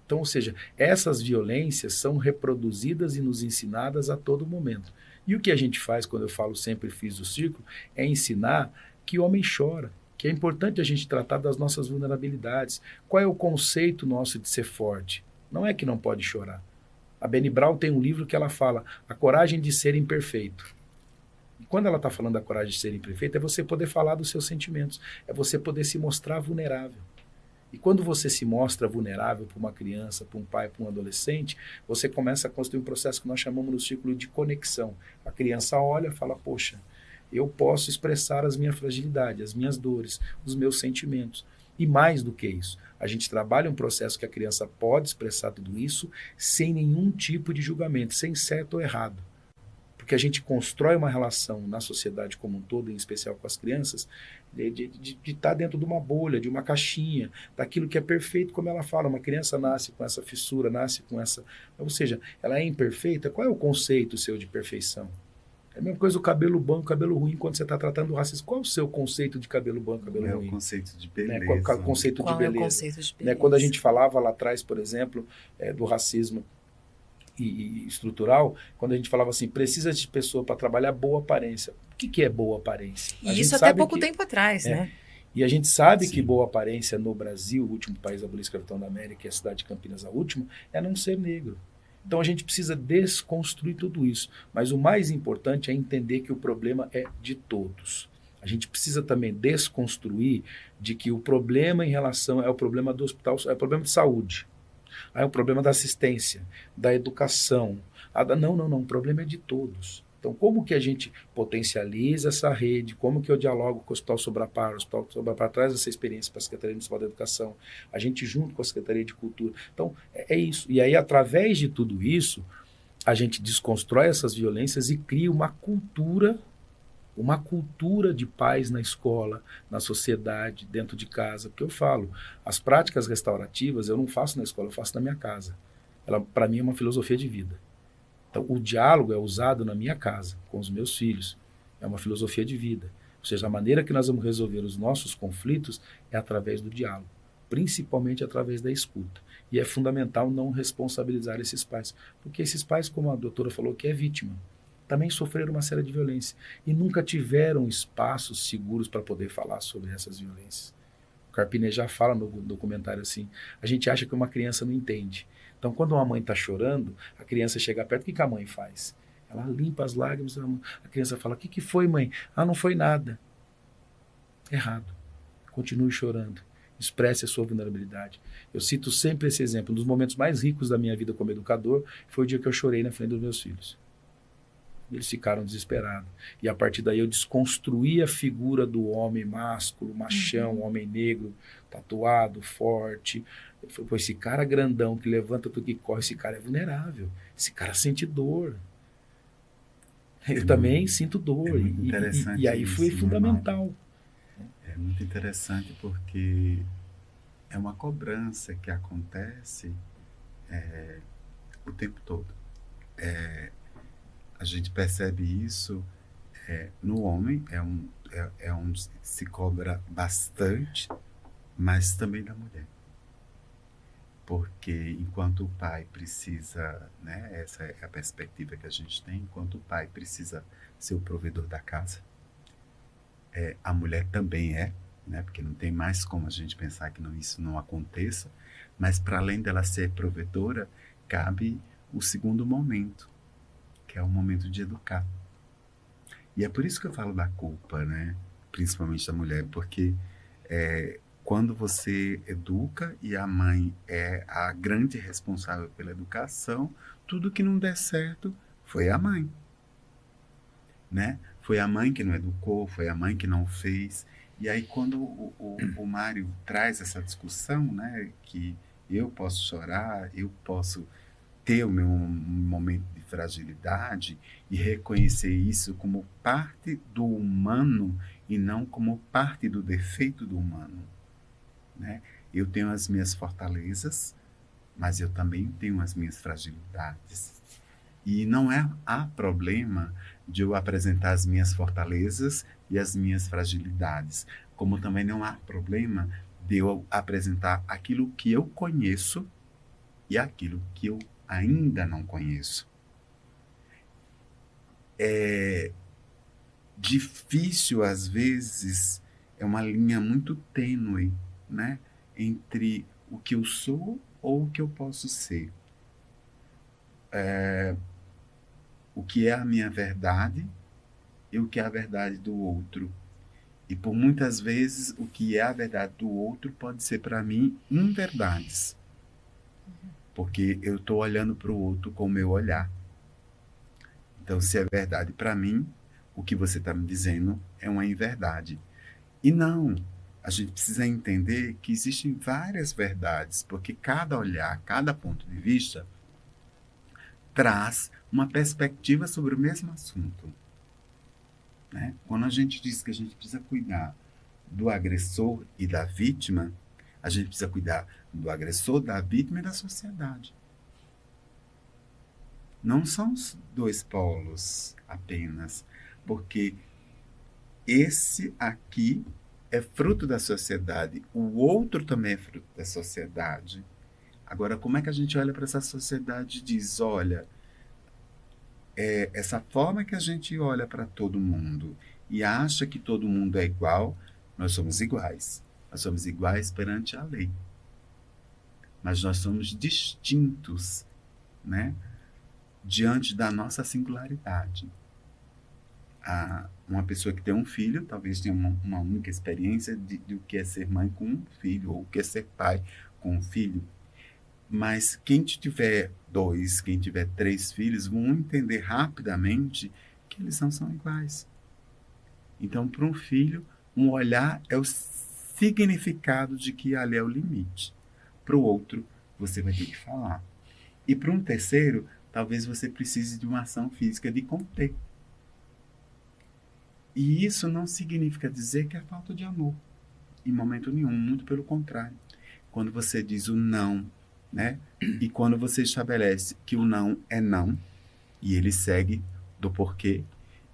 Então, ou seja, essas violências são reproduzidas e nos ensinadas a todo momento. E o que a gente faz, quando eu falo sempre fiz o círculo, é ensinar que o homem chora, que é importante a gente tratar das nossas vulnerabilidades. Qual é o conceito nosso de ser forte? Não é que não pode chorar. A Beni Brown tem um livro que ela fala a coragem de ser imperfeito. E quando ela está falando da coragem de ser imperfeito, é você poder falar dos seus sentimentos, é você poder se mostrar vulnerável. E quando você se mostra vulnerável para uma criança, para um pai, para um adolescente, você começa a construir um processo que nós chamamos no círculo de conexão. A criança olha e fala, poxa, eu posso expressar as minhas fragilidades, as minhas dores, os meus sentimentos. E mais do que isso, a gente trabalha um processo que a criança pode expressar tudo isso sem nenhum tipo de julgamento, sem certo ou errado. Porque a gente constrói uma relação na sociedade como um todo, em especial com as crianças, de estar dentro de uma bolha, de uma caixinha, daquilo que é perfeito, como ela fala, uma criança nasce com essa fissura, nasce com essa... Ou seja, ela é imperfeita, qual é o conceito seu de perfeição? É a mesma coisa o cabelo bom, o cabelo ruim, quando você está tratando do racismo. Qual é o seu conceito de cabelo bom, cabelo ruim? É o conceito de beleza. Né? Qual é o conceito de beleza? É o conceito de beleza? Né? Quando a gente falava lá atrás, por exemplo, do racismo e estrutural, quando a gente falava assim, precisa de pessoa para trabalhar boa aparência. O que é boa aparência? E isso até pouco tempo atrás, né? E a gente sabe Sim. que boa aparência no Brasil, o último país a abolir a escravidão da América, e a cidade de Campinas a última, é não ser negro. Então a gente precisa desconstruir tudo isso. Mas o mais importante é entender que o problema é de todos. A gente precisa também desconstruir de que o problema em relação é o problema do hospital, é o problema de saúde, é o problema da assistência, da educação. Não, o problema é de todos. Então, como que a gente potencializa essa rede? Como que eu dialogo com o Hospital Sobrapar? O Hospital Sobrapar traz essa experiência para a Secretaria Municipal da Educação, a gente junto com a Secretaria de Cultura. Então, é isso. E aí, através de tudo isso, a gente desconstrói essas violências e cria uma cultura de paz na escola, na sociedade, dentro de casa. Porque eu falo, as práticas restaurativas eu não faço na escola, eu faço na minha casa. Ela, para mim, é uma filosofia de vida. Então, o diálogo é usado na minha casa, com os meus filhos. É uma filosofia de vida. Ou seja, a maneira que nós vamos resolver os nossos conflitos é através do diálogo, principalmente através da escuta. E é fundamental não responsabilizar esses pais, porque esses pais, como a doutora falou, que é vítima, também sofreram uma série de violência e nunca tiveram espaços seguros para poder falar sobre essas violências. O Carpinet já fala no documentário assim, a gente acha que uma criança não entende. Então, quando uma mãe está chorando, a criança chega perto, o que a mãe faz? Ela limpa as lágrimas, a criança fala, o que foi, mãe? Ah, não foi nada. Errado. Continue chorando. Expresse a sua vulnerabilidade. Eu cito sempre esse exemplo. Um dos momentos mais ricos da minha vida como educador foi o dia que eu chorei na frente dos meus filhos. Eles ficaram desesperados. E a partir daí eu desconstruí a figura do homem másculo, machão, homem negro, tatuado, forte. Eu falei, pô, esse cara grandão que levanta tudo que corre, esse cara é vulnerável. Esse cara sente dor. Eu também sinto dor. É muito interessante e aí foi isso, fundamental. É muito interessante porque é uma cobrança que acontece o tempo todo. A gente percebe isso no homem, onde se cobra bastante, mas também da mulher. Porque enquanto o pai precisa, né, essa é a perspectiva que a gente tem, enquanto o pai precisa ser o provedor da casa, a mulher também né, porque não tem mais como a gente pensar que isso não aconteça, mas para além dela ser provedora, cabe o segundo momento, que é o momento de educar. E é por isso que eu falo da culpa, né? Principalmente da mulher, porque quando você educa e a mãe é a grande responsável pela educação, tudo que não der certo foi a mãe, né? Foi a mãe que não educou, foi a mãe que não fez. E aí quando o Mário traz essa discussão, né, que eu posso chorar, eu posso ter o meu momento de fragilidade e reconhecer isso como parte do humano e não como parte do defeito do humano, né? Eu tenho as minhas fortalezas, mas eu também tenho as minhas fragilidades. E não há problema de eu apresentar as minhas fortalezas e as minhas fragilidades, como também não há problema de eu apresentar aquilo que eu conheço e aquilo que eu ainda não conheço. É difícil, às vezes, é uma linha muito tênue, né, entre o que eu sou ou o que eu posso ser. O que é a minha verdade e o que é a verdade do outro. E por muitas vezes o que é a verdade do outro pode ser para mim inverdades. Porque eu estou olhando para o outro com o meu olhar. Então, se é verdade para mim, o que você está me dizendo é uma inverdade. E não, a gente precisa entender que existem várias verdades, porque cada olhar, cada ponto de vista traz uma perspectiva sobre o mesmo assunto, né? Quando a gente diz que a gente precisa cuidar do agressor e da vítima, a gente precisa cuidar do agressor, da vítima e da sociedade. Não são os dois polos apenas, porque esse aqui é fruto da sociedade, o outro também é fruto da sociedade. Agora, como é que a gente olha para essa sociedade e diz, olha, essa forma que a gente olha para todo mundo e acha que todo mundo é igual, Nós somos iguais. Nós somos iguais perante a lei. Mas nós somos distintos, né? Diante da nossa singularidade. Uma pessoa que tem um filho, talvez tenha uma única experiência do que é ser mãe com um filho, ou o que é ser pai com um filho. Mas quem tiver 2, quem tiver 3 filhos, vão entender rapidamente que eles não são iguais. Então, para um filho, um olhar é o significado de que ali é o limite. Para o outro, você vai ter que falar. E para um terceiro, talvez você precise de uma ação física de conter. E isso não significa dizer que é falta de amor. Em momento nenhum, muito pelo contrário. Quando você diz o não, né? E quando você estabelece que o não é não, e ele segue do porquê,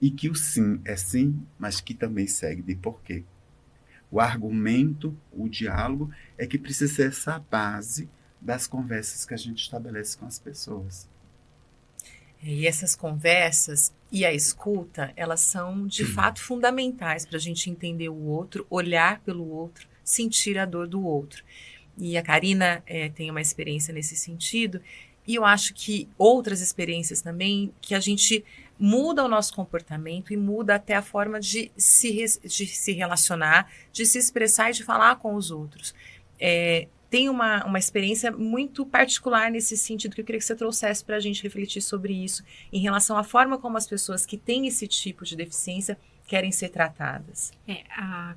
e que o sim é sim, mas que também segue de porquê. O argumento, o diálogo, é que precisa ser essa base das conversas que a gente estabelece com as pessoas. E essas conversas e a escuta, elas são de fato fundamentais para a gente entender o outro, olhar pelo outro, sentir a dor do outro. E a Karina tem uma experiência nesse sentido, e eu acho que outras experiências também, que a gente muda o nosso comportamento e muda até a forma de se relacionar, de se expressar e de falar com os outros. Tem uma experiência muito particular nesse sentido que eu queria que você trouxesse para a gente refletir sobre isso, em relação à forma como as pessoas que têm esse tipo de deficiência querem ser tratadas.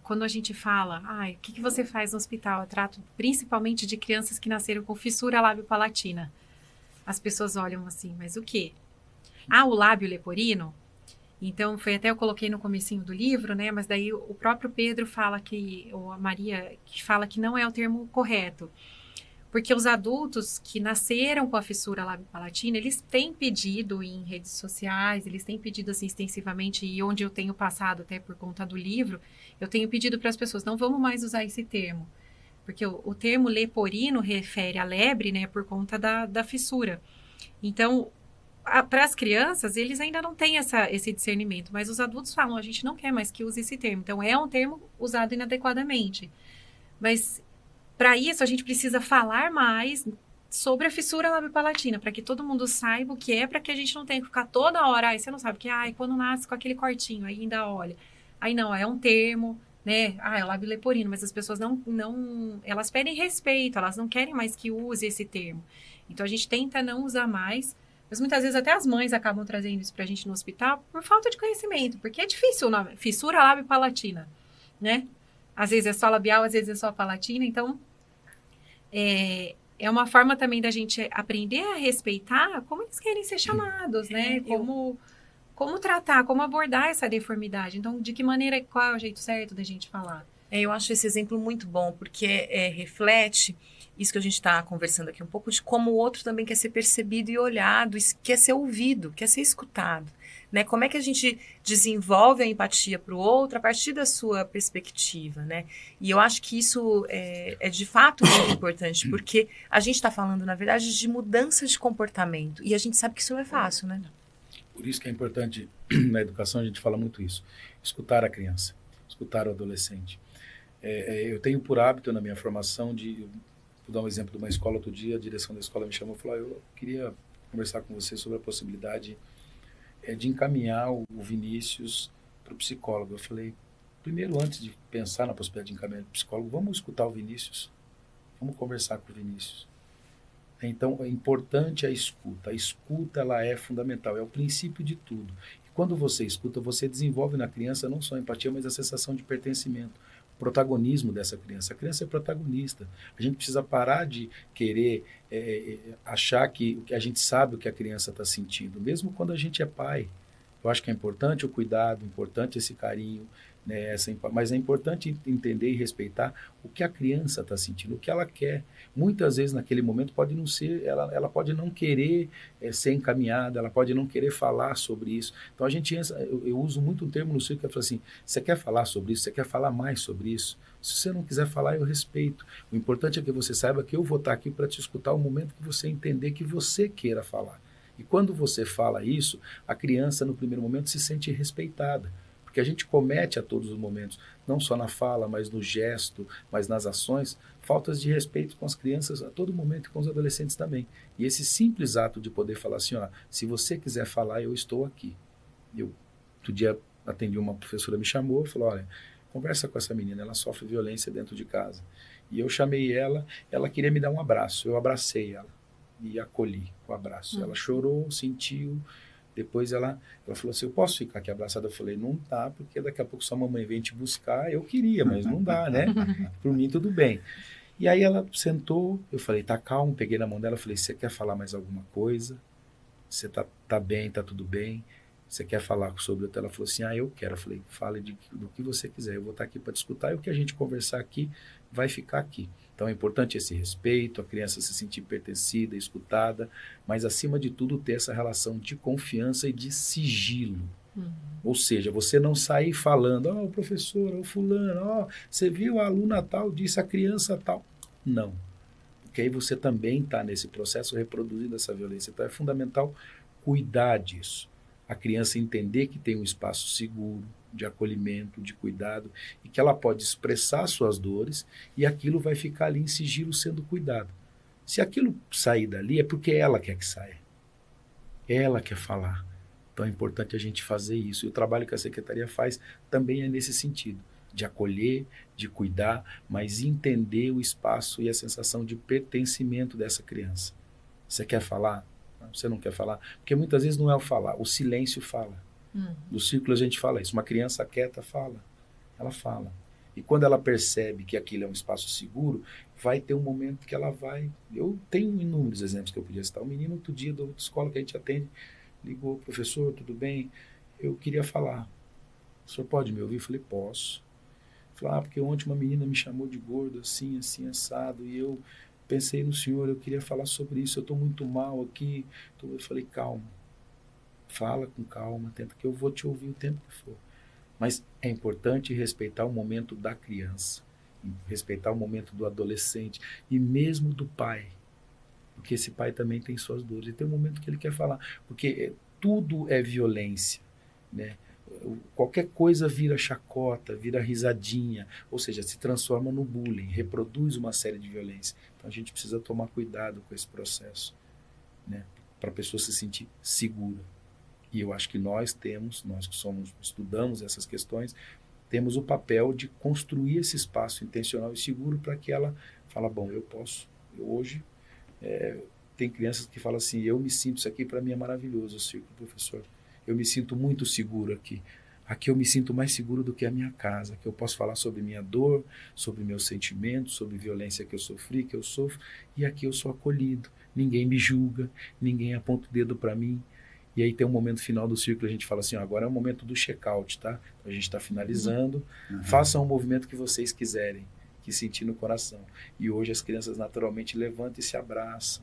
Quando a gente fala, o que você faz no hospital? Eu trato principalmente de crianças que nasceram com fissura lábio-palatina. As pessoas olham assim, mas o quê? O lábio leporino? Então, eu coloquei no comecinho do livro, né? Mas daí o próprio Pedro fala ou a Maria, que fala que não é o termo correto. Porque os adultos que nasceram com a fissura lábio-palatina, eles têm pedido em redes sociais, eles têm pedido assim extensivamente, e onde eu tenho passado até por conta do livro, eu tenho pedido para as pessoas, não vamos mais usar esse termo. Porque o termo leporino refere à lebre, né? Por conta da fissura. Então, para as crianças, eles ainda não têm esse discernimento, mas os adultos falam, a gente não quer mais que use esse termo. Então, é um termo usado inadequadamente. Mas, para isso, a gente precisa falar mais sobre a fissura lábio-palatina, para que todo mundo saiba o que é, para que a gente não tenha que ficar toda hora, você não sabe o que é, quando nasce com aquele cortinho, aí ainda olha. Aí não, é um termo, né? É o lábio leporino, mas as pessoas não, elas pedem respeito, elas não querem mais que use esse termo. Então, a gente tenta não usar mais. Mas muitas vezes até as mães acabam trazendo isso pra gente no hospital por falta de conhecimento, porque é difícil o nome, fissura lábio-palatina, né? Às vezes é só labial, às vezes é só palatina, então é uma forma também da gente aprender a respeitar como eles querem ser chamados, né? Como tratar, como abordar essa deformidade. Então, de que maneira, qual é o jeito certo da gente falar? Eu acho esse exemplo muito bom, porque reflete isso que a gente está conversando aqui, um pouco de como o outro também quer ser percebido e olhado, quer ser ouvido, quer ser escutado. Né? Como é que a gente desenvolve a empatia para o outro a partir da sua perspectiva, né? E eu acho que isso é de fato muito importante, porque a gente está falando, na verdade, de mudança de comportamento, e a gente sabe que isso não é fácil, né? Por isso que é importante, na educação, a gente fala muito isso, escutar a criança, escutar o adolescente. Eu tenho por hábito, na minha formação, vou dar um exemplo de uma escola outro dia, a direção da escola me chamou e falou, eu queria conversar com você sobre a possibilidade de encaminhar o Vinícius para o psicólogo. Eu falei, primeiro, antes de pensar na possibilidade de encaminhar para o psicólogo, vamos escutar o Vinícius, vamos conversar com o Vinícius. Então, é importante a escuta ela é fundamental, é o princípio de tudo. E quando você escuta, você desenvolve na criança não só a empatia, mas a sensação de pertencimento. Protagonismo dessa criança. A criança é protagonista. A gente precisa parar de querer achar que a gente sabe o que a criança está sentindo, mesmo quando a gente é pai. Eu acho que é importante o cuidado, importante esse carinho, né, mas é importante entender e respeitar o que a criança está sentindo, o que ela quer. Muitas vezes naquele momento pode não ser, ela pode não querer ser encaminhada, ela pode não querer falar sobre isso. Então eu uso muito um termo no circo que é assim, você quer falar sobre isso, você quer falar mais sobre isso? Se você não quiser falar, eu respeito. O importante é que você saiba que eu vou estar aqui para te escutar o momento que você entender que você queira falar. E quando você fala isso, a criança no primeiro momento se sente respeitada. porque a gente comete a todos os momentos, não só na fala, mas no gesto, mas nas ações, faltas de respeito com as crianças a todo momento e com os adolescentes também. E esse simples ato de poder falar assim, ó, se você quiser falar, eu estou aqui. Outro dia atendi uma professora, me chamou, falou, olha, conversa com essa menina, ela sofre violência dentro de casa. E eu chamei ela queria me dar um abraço, eu abracei ela e acolhi com o abraço. Ela chorou, sentiu, depois ela falou assim, eu posso ficar aqui abraçada? Eu falei, não dá, porque daqui a pouco sua mamãe vem te buscar, eu queria, mas não dá, né? Por mim tudo bem. E aí ela sentou, eu falei, tá calmo, peguei na mão dela, falei, você quer falar mais alguma coisa? Você tá bem, tá tudo bem? Você quer falar sobre o Ela falou assim, eu quero. Eu falei, fale do que você quiser, eu vou estar aqui para te escutar e o que a gente conversar aqui vai ficar aqui. Então é importante esse respeito, a criança se sentir pertencida, escutada, mas acima de tudo ter essa relação de confiança e de sigilo. Ou seja, você não sair falando, o professor, o fulano, você viu a aluna tal, disse a criança tal. Não. Porque aí você também está nesse processo reproduzindo essa violência. Então é fundamental cuidar disso. A criança entender que tem um espaço seguro, de acolhimento, de cuidado, e que ela pode expressar suas dores, e aquilo vai ficar ali em sigilo sendo cuidado. Se aquilo sair dali, é porque ela quer que saia. Ela quer falar. Então é importante a gente fazer isso. E o trabalho que a Secretaria faz também é nesse sentido, de acolher, de cuidar, mas entender o espaço e a sensação de pertencimento dessa criança. Você quer falar? Você não quer falar? Porque muitas vezes não é o falar, o silêncio fala. No círculo a gente fala isso. Uma criança quieta fala. Ela fala. E quando ela percebe que aquilo é um espaço seguro, vai ter um momento que ela vai... Eu tenho inúmeros exemplos que eu podia citar. Um menino, outro dia, da outra escola que a gente atende, ligou, professor, tudo bem? Eu queria falar. O senhor pode me ouvir? Eu falei, posso. Falei, porque ontem uma menina me chamou de gordo, assim, assim, assado, e eu... pensei no senhor, eu queria falar sobre isso, eu estou muito mal aqui. Então eu falei, calma, fala com calma, tenta que eu vou te ouvir o tempo que for. Mas é importante respeitar o momento da criança, respeitar o momento do adolescente e mesmo do pai, porque esse pai também tem suas dores e tem um momento que ele quer falar, porque tudo é violência, né? Qualquer coisa vira chacota, vira risadinha, ou seja, se transforma no bullying, reproduz uma série de violência. Então a gente precisa tomar cuidado com esse processo, né, para a pessoa se sentir segura. E eu acho que nós que estudamos essas questões, temos o papel de construir esse espaço intencional e seguro para que ela fale, bom, eu posso, hoje tem crianças que falam assim, eu me sinto, isso aqui para mim é maravilhoso, o círculo, professor. Eu me sinto muito seguro aqui. Aqui eu me sinto mais seguro do que a minha casa, que eu posso falar sobre minha dor, sobre meus sentimentos, sobre violência que eu sofri, que eu sofro, e aqui eu sou acolhido. Ninguém me julga, ninguém aponta o dedo para mim. E aí tem um momento final do círculo, a gente fala assim, agora é o momento do check-out, tá? A gente está finalizando, façam o movimento que vocês quiserem, que sentir no coração. E hoje as crianças naturalmente levantam e se abraçam.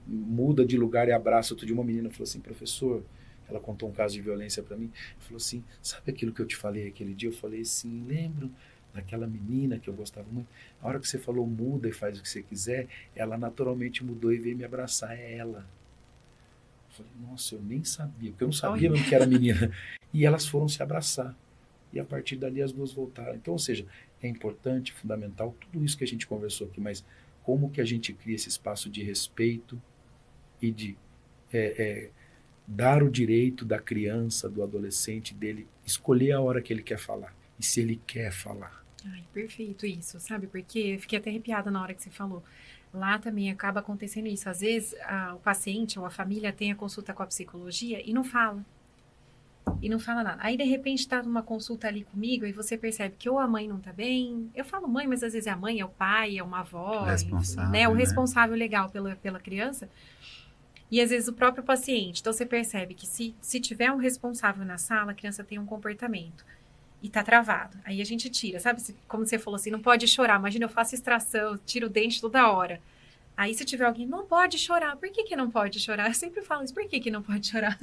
Muda de lugar e abraça. Outro dia uma menina falou assim, professor... Ela contou um caso de violência para mim. Falou assim, sabe aquilo que eu te falei aquele dia? Eu falei, sim, lembro daquela menina que eu gostava muito. A hora que você falou muda e faz o que você quiser, ela naturalmente mudou e veio me abraçar. É ela. Eu falei, nossa, eu nem sabia, porque eu não sabia mesmo que era menina. E elas foram se abraçar. E a partir dali as duas voltaram. Então, ou seja, é importante, fundamental, tudo isso que a gente conversou aqui, mas como que a gente cria esse espaço de respeito e de... dar o direito da criança, do adolescente, dele escolher a hora que ele quer falar. E se ele quer falar. Ai, perfeito isso, sabe? Porque eu fiquei até arrepiada na hora que você falou. Lá também acaba acontecendo isso. Às vezes, o paciente ou a família tem a consulta com a psicologia e não fala. E não fala nada. Aí, de repente, está numa consulta ali comigo e você percebe que ou a mãe não está bem. Eu falo mãe, mas às vezes é a mãe, é o pai, é uma avó. Responsável, né? O responsável legal pela criança. E às vezes o próprio paciente. Então você percebe que se tiver um responsável na sala, a criança tem um comportamento. E tá travado. Aí a gente tira, sabe? Como você falou assim, não pode chorar. Imagina, eu faço extração, tiro o dente toda hora. Aí se tiver alguém, não pode chorar. Por que não pode chorar? Eu sempre falo isso, por que não pode chorar?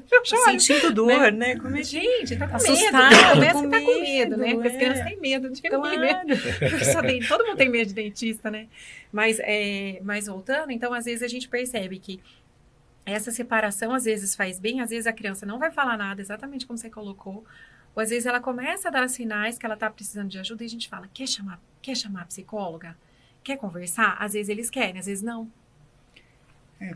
Eu choro. Sentindo dor, né? Como é? Gente, tá com assustado, medo. Começa com a tá com medo, né? Porque as é. crianças têm medo de Claro. mim, né? Todo mundo tem medo de dentista, né? Mas voltando, então às vezes a gente percebe que essa separação às vezes faz bem, às vezes a criança não vai falar nada, exatamente como você colocou, Ou às vezes ela começa a dar sinais que ela está precisando de ajuda e a gente fala, quer chamar a psicóloga? Quer conversar? Às vezes eles querem, às vezes não.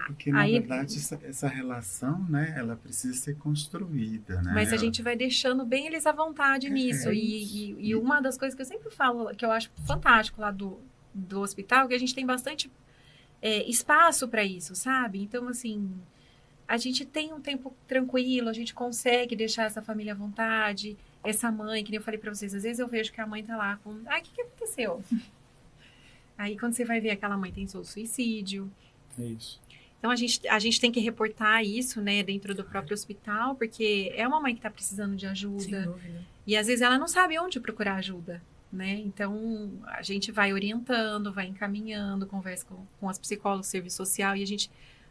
Porque na verdade essa relação, né, ela precisa ser construída, né? Mas a gente vai deixando bem eles à vontade nisso. E uma das coisas que eu sempre falo, que eu acho fantástico lá do hospital, é que a gente tem bastante espaço para isso, sabe? Então, assim, a gente tem um tempo tranquilo, a gente consegue deixar essa família à vontade. Essa mãe, que nem eu falei para vocês, às vezes eu vejo que a mãe tá lá com... o que aconteceu? Aí, quando você vai ver, aquela mãe tem suicídio. É isso. Então, a gente tem que reportar isso, né, dentro do próprio hospital, porque é uma mãe que está precisando de ajuda. Sem dúvida. E, às vezes, ela não sabe onde procurar ajuda, né? Então, a gente vai orientando, vai encaminhando, conversa com as psicólogas, serviço social, e a gente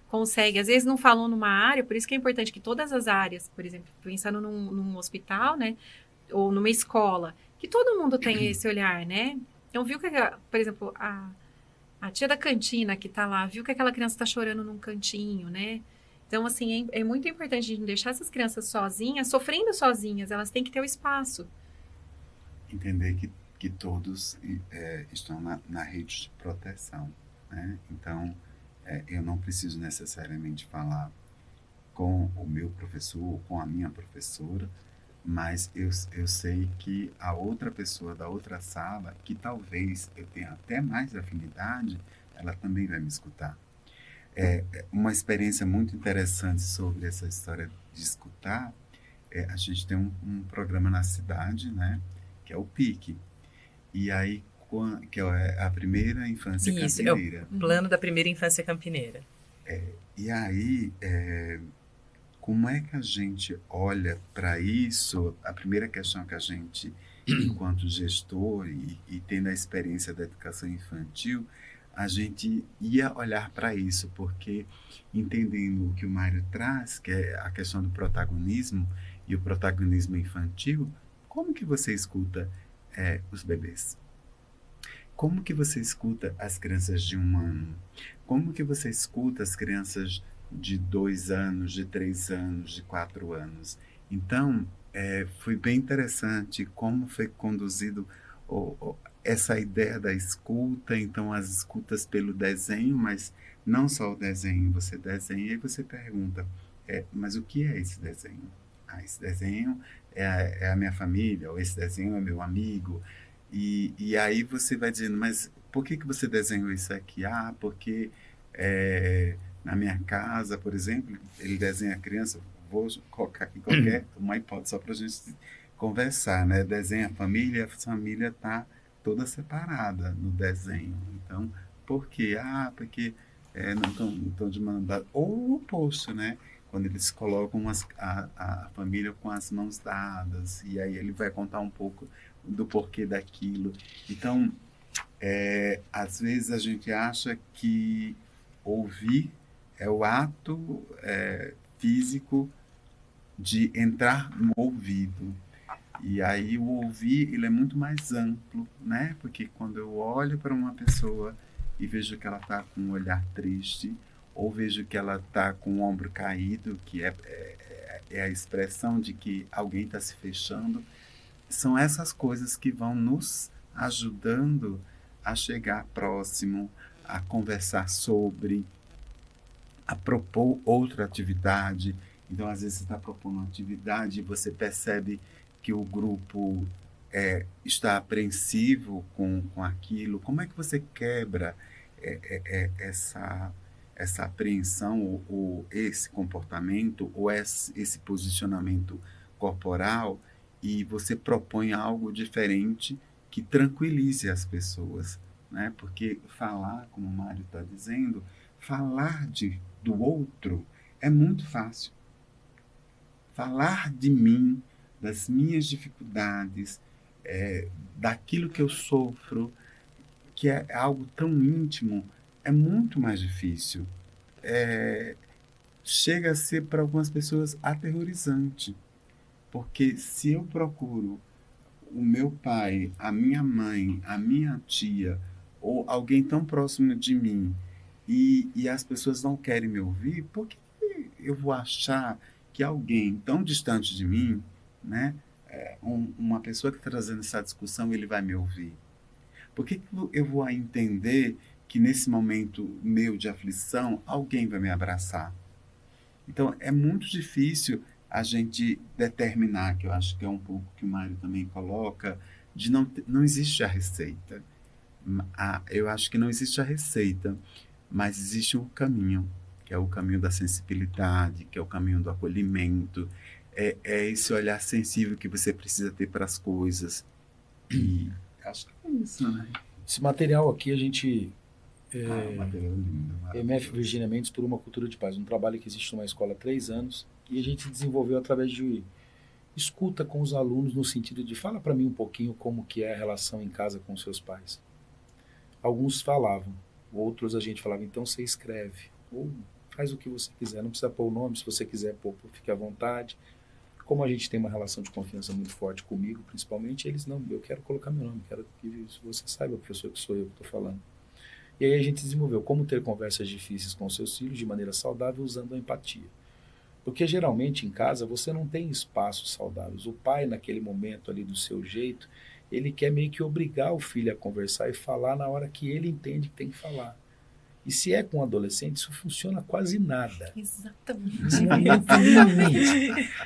consegue, às vezes não falou numa área, por isso que é importante que todas as áreas, por exemplo, pensando num hospital, né, ou numa escola, que todo mundo tenha esse olhar, né? Então, viu que, por exemplo, a tia da cantina que tá lá, viu que aquela criança tá chorando num cantinho, né? Então, assim, é muito importante a gente não deixar essas crianças sozinhas, sofrendo sozinhas, elas têm que ter o espaço. Entender que todos estão na rede de proteção, né? Então, eu não preciso necessariamente falar com o meu professor, com a minha professora, mas eu sei que a outra pessoa da outra sala, que talvez eu tenha até mais afinidade, ela também vai me escutar. Uma experiência muito interessante sobre essa história de escutar, a gente tem um programa na cidade, né, que é o PIC, e aí, que é a primeira infância campineira. É o plano da primeira infância campineira. E aí, como é que a gente olha para isso? A primeira questão que a gente, enquanto gestor e tendo a experiência da educação infantil, a gente ia olhar para isso, porque entendendo o que o Mário traz, que é a questão do protagonismo e o protagonismo infantil, como que você escuta os bebês? Como que você escuta as crianças de 1 ano? Como que você escuta as crianças de 2 anos, de 3 anos, de 4 anos? Então, foi bem interessante como foi conduzido essa ideia da escuta, então as escutas pelo desenho, mas não só o desenho, você desenha e você pergunta, mas o que é esse desenho? Esse desenho é a minha família, ou esse desenho é meu amigo. E aí você vai dizendo, mas por que você desenhou isso aqui? Porque na minha casa, por exemplo, ele desenha a criança, vou colocar aqui uma hipótese só para a gente conversar, né? Desenha a família está toda separada no desenho. Então, por quê? Porque não estão de mão dada. Ou o oposto, né? Quando eles colocam a família com as mãos dadas, e aí ele vai contar um pouco do porquê daquilo. Então, às vezes a gente acha que ouvir é o ato físico de entrar no ouvido. E aí o ouvir, ele é muito mais amplo, né? Porque quando eu olho para uma pessoa e vejo que ela está com um olhar triste, ou vejo que ela está com o ombro caído, que é a expressão de que alguém está se fechando, são essas coisas que vão nos ajudando a chegar próximo, a conversar sobre, a propor outra atividade. Então, às vezes, você está propondo uma atividade e você percebe que o grupo está apreensivo com aquilo. Como é que você quebra essa apreensão ou esse comportamento ou esse posicionamento corporal e você propõe algo diferente que tranquilize as pessoas, né? Porque falar, como o Mário está dizendo, falar do outro é muito fácil. Falar de mim, das minhas dificuldades, daquilo que eu sofro, que é algo tão íntimo, é muito mais difícil. Chega a ser para algumas pessoas aterrorizante, porque se eu procuro o meu pai, a minha mãe, a minha tia, ou alguém tão próximo de mim, e as pessoas não querem me ouvir, por que eu vou achar que alguém tão distante de mim, né, uma pessoa que está trazendo essa discussão, ele vai me ouvir? Por que eu vou entender que nesse momento meu de aflição, alguém vai me abraçar? Então, é muito difícil a gente determinar, que eu acho que é um pouco que o Mário também coloca, de não existe a receita. Eu acho que não existe a receita, mas existe um caminho, que é o caminho da sensibilidade, que é o caminho do acolhimento, é esse olhar sensível que você precisa ter para as coisas. E acho que é isso, né? Esse material aqui a gente... material lindo, MF Virginia Mendes por uma cultura de paz, um trabalho que existe numa escola há 3 anos e a gente desenvolveu através de escuta com os alunos no sentido de fala para mim um pouquinho como que é a relação em casa com seus pais. Alguns falavam, outros a gente falava, então você escreve, ou faz o que você quiser, não precisa pôr o nome, se você quiser pôr, fique à vontade. Como a gente tem uma relação de confiança muito forte comigo, principalmente, eles não, eu quero colocar meu nome, quero que você saiba, professor, que sou eu que estou falando. E aí a gente desenvolveu como ter conversas difíceis com seus filhos de maneira saudável usando a empatia. Porque geralmente em casa você não tem espaços saudáveis. O pai, naquele momento ali do seu jeito, ele quer meio que obrigar o filho a conversar e falar na hora que ele entende que tem que falar. E se é com adolescente, isso funciona quase nada. Exatamente.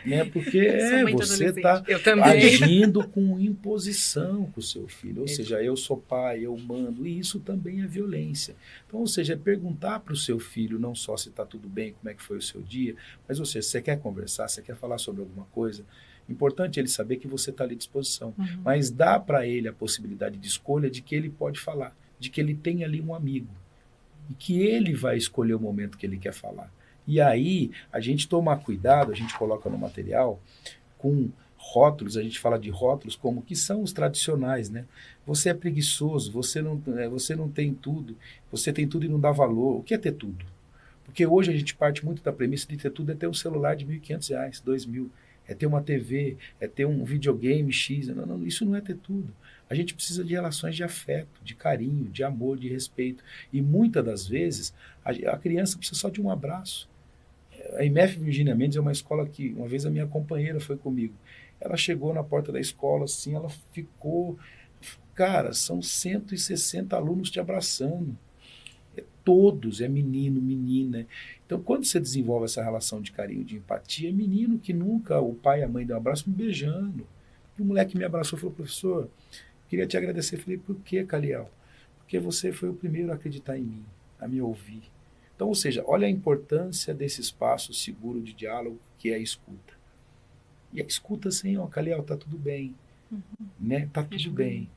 Né? Porque você está agindo com imposição com o seu filho. Ou seja, eu sou pai, eu mando, e isso também é violência. Então, ou seja, é perguntar para o seu filho não só se está tudo bem, como é que foi o seu dia, mas, ou seja, você quer conversar, você quer falar sobre alguma coisa, importante ele saber que você está ali à disposição. Mas dá para ele a possibilidade de escolha de que ele pode falar, de que ele tem ali um amigo. E que ele vai escolher o momento que ele quer falar. E aí, a gente toma cuidado, a gente coloca no material, com rótulos, a gente fala de rótulos como que são os tradicionais, né? Você é preguiçoso, você não tem tudo, você tem tudo e não dá valor. O que é ter tudo? Porque hoje a gente parte muito da premissa de ter tudo é ter um celular de R$1.500, R$2.000, é ter uma TV, é ter um videogame X. Não, isso não é ter tudo. A gente precisa de relações de afeto, de carinho, de amor, de respeito. E muitas das vezes, a criança precisa só de um abraço. A MF Virginia Mendes é uma escola que, uma vez a minha companheira foi comigo. Ela chegou na porta da escola, assim, ela ficou... Cara, são 160 alunos te abraçando. Todos, é menino, menina. Então, quando você desenvolve essa relação de carinho, de empatia, é menino que nunca o pai e a mãe dão um abraço me beijando. E o moleque me abraçou e falou, professor... Queria te agradecer. Falei, por que, Caliel? Porque você foi o primeiro a acreditar em mim, a me ouvir. Então, ou seja, olha a importância desse espaço seguro de diálogo que é a escuta. E a escuta assim, ó, Caliel, tá tudo bem. Né? Tá tudo bem.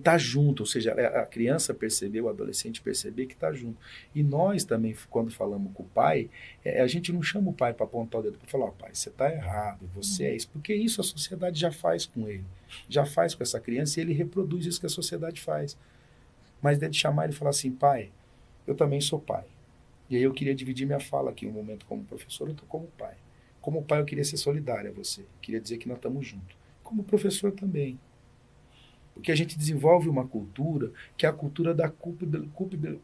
Tá junto, ou seja, a criança perceber, o adolescente perceber que tá junto. E nós também, quando falamos com o pai, a gente não chama o pai para apontar o dedo para falar, pai, você tá errado, você é isso. Porque isso a sociedade já faz com ele, já faz com essa criança e ele reproduz isso que a sociedade faz. Mas é de chamar ele e falar assim, pai, eu também sou pai. E aí eu queria dividir minha fala aqui, um momento como professor, eu tô como pai. Como pai eu queria ser solidário a você, queria dizer que nós estamos juntos. Como professor também. Porque a gente desenvolve uma cultura que é a cultura da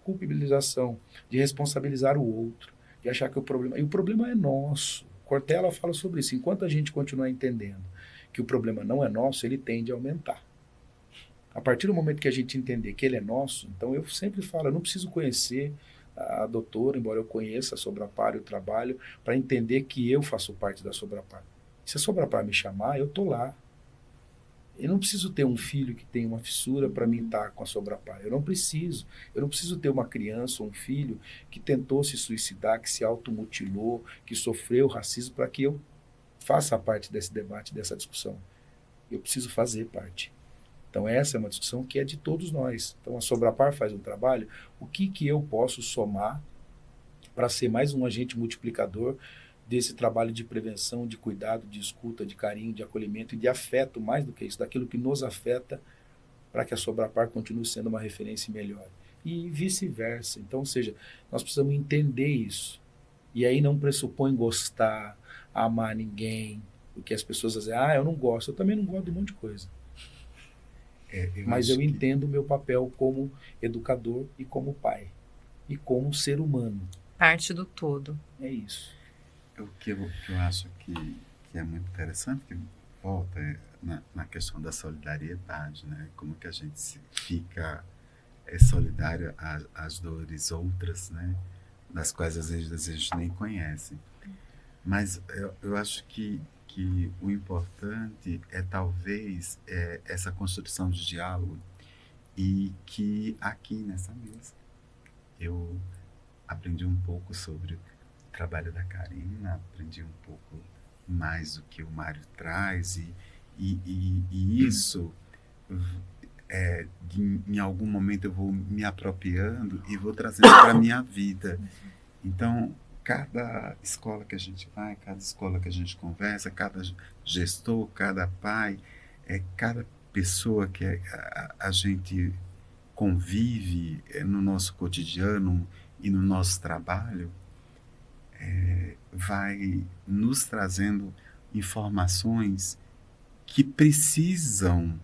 culpabilização, de responsabilizar o outro, de achar que o problema... E o problema é nosso. Cortella fala sobre isso. Enquanto a gente continuar entendendo que o problema não é nosso, ele tende a aumentar. A partir do momento que a gente entender que ele é nosso, então eu sempre falo, eu não preciso conhecer a doutora, embora eu conheça a Sobrapar e o trabalho, para entender que eu faço parte da Sobrapar. Se a Sobrapar me chamar, eu estou lá. Eu não preciso ter um filho que tem uma fissura para mim estar com a Sobrapar. Eu não preciso. Eu não preciso ter uma criança ou um filho que tentou se suicidar, que se automutilou, que sofreu racismo para que eu faça parte desse debate, dessa discussão. Eu preciso fazer parte. Então essa é uma discussão que é de todos nós. Então a Sobrapar faz um trabalho. O que eu posso somar para ser mais um agente multiplicador desse trabalho de prevenção, de cuidado, de escuta, de carinho, de acolhimento e de afeto, mais do que isso, daquilo que nos afeta, para que a Sobrapar continue sendo uma referência melhor. E vice-versa. Então, ou seja, nós precisamos entender isso. E aí não pressupõe gostar, amar ninguém, porque as pessoas dizem, eu não gosto. Eu também não gosto de um monte de coisa. Mas eu entendo o meu papel como educador e como pai. E como ser humano. Parte do todo. É isso. O que eu acho que é muito interessante, que volta na questão da solidariedade, né? Como que a gente fica solidário às dores outras, né? Das quais às vezes a gente nem conhece. Mas eu acho que o importante é talvez essa construção de diálogo, e que aqui nessa mesa eu aprendi um pouco sobre o trabalho da Karina, aprendi um pouco mais do que o Mário traz, e isso em algum momento eu vou me apropriando e vou trazendo para a minha vida. Então, cada escola que a gente vai, cada escola que a gente conversa, cada gestor, cada pai, cada pessoa que a gente convive no nosso cotidiano e no nosso trabalho, vai nos trazendo informações que precisam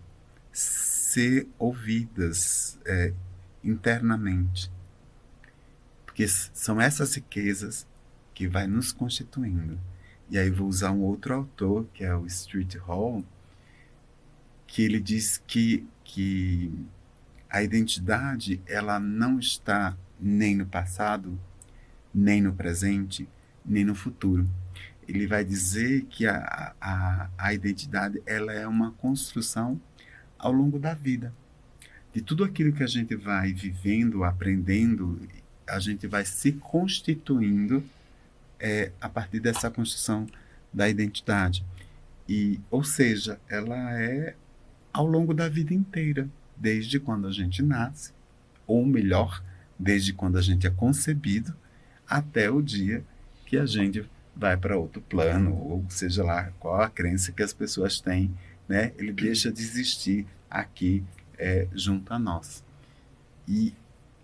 ser ouvidas internamente. Porque são essas riquezas que vai nos constituindo. E aí vou usar um outro autor, que é o Stuart Hall, que ele diz que a identidade ela não está nem no passado, nem no presente, nem no futuro. Ele vai dizer que a identidade ela é uma construção ao longo da vida. De tudo aquilo que a gente vai vivendo, aprendendo, a gente vai se constituindo a partir dessa construção da identidade. Ou seja, ela é ao longo da vida inteira, desde quando a gente nasce, ou melhor, desde quando a gente é concebido, até o dia que a gente vai para outro plano, ou seja lá qual a crença que as pessoas têm, né? Ele deixa de existir aqui junto a nós. E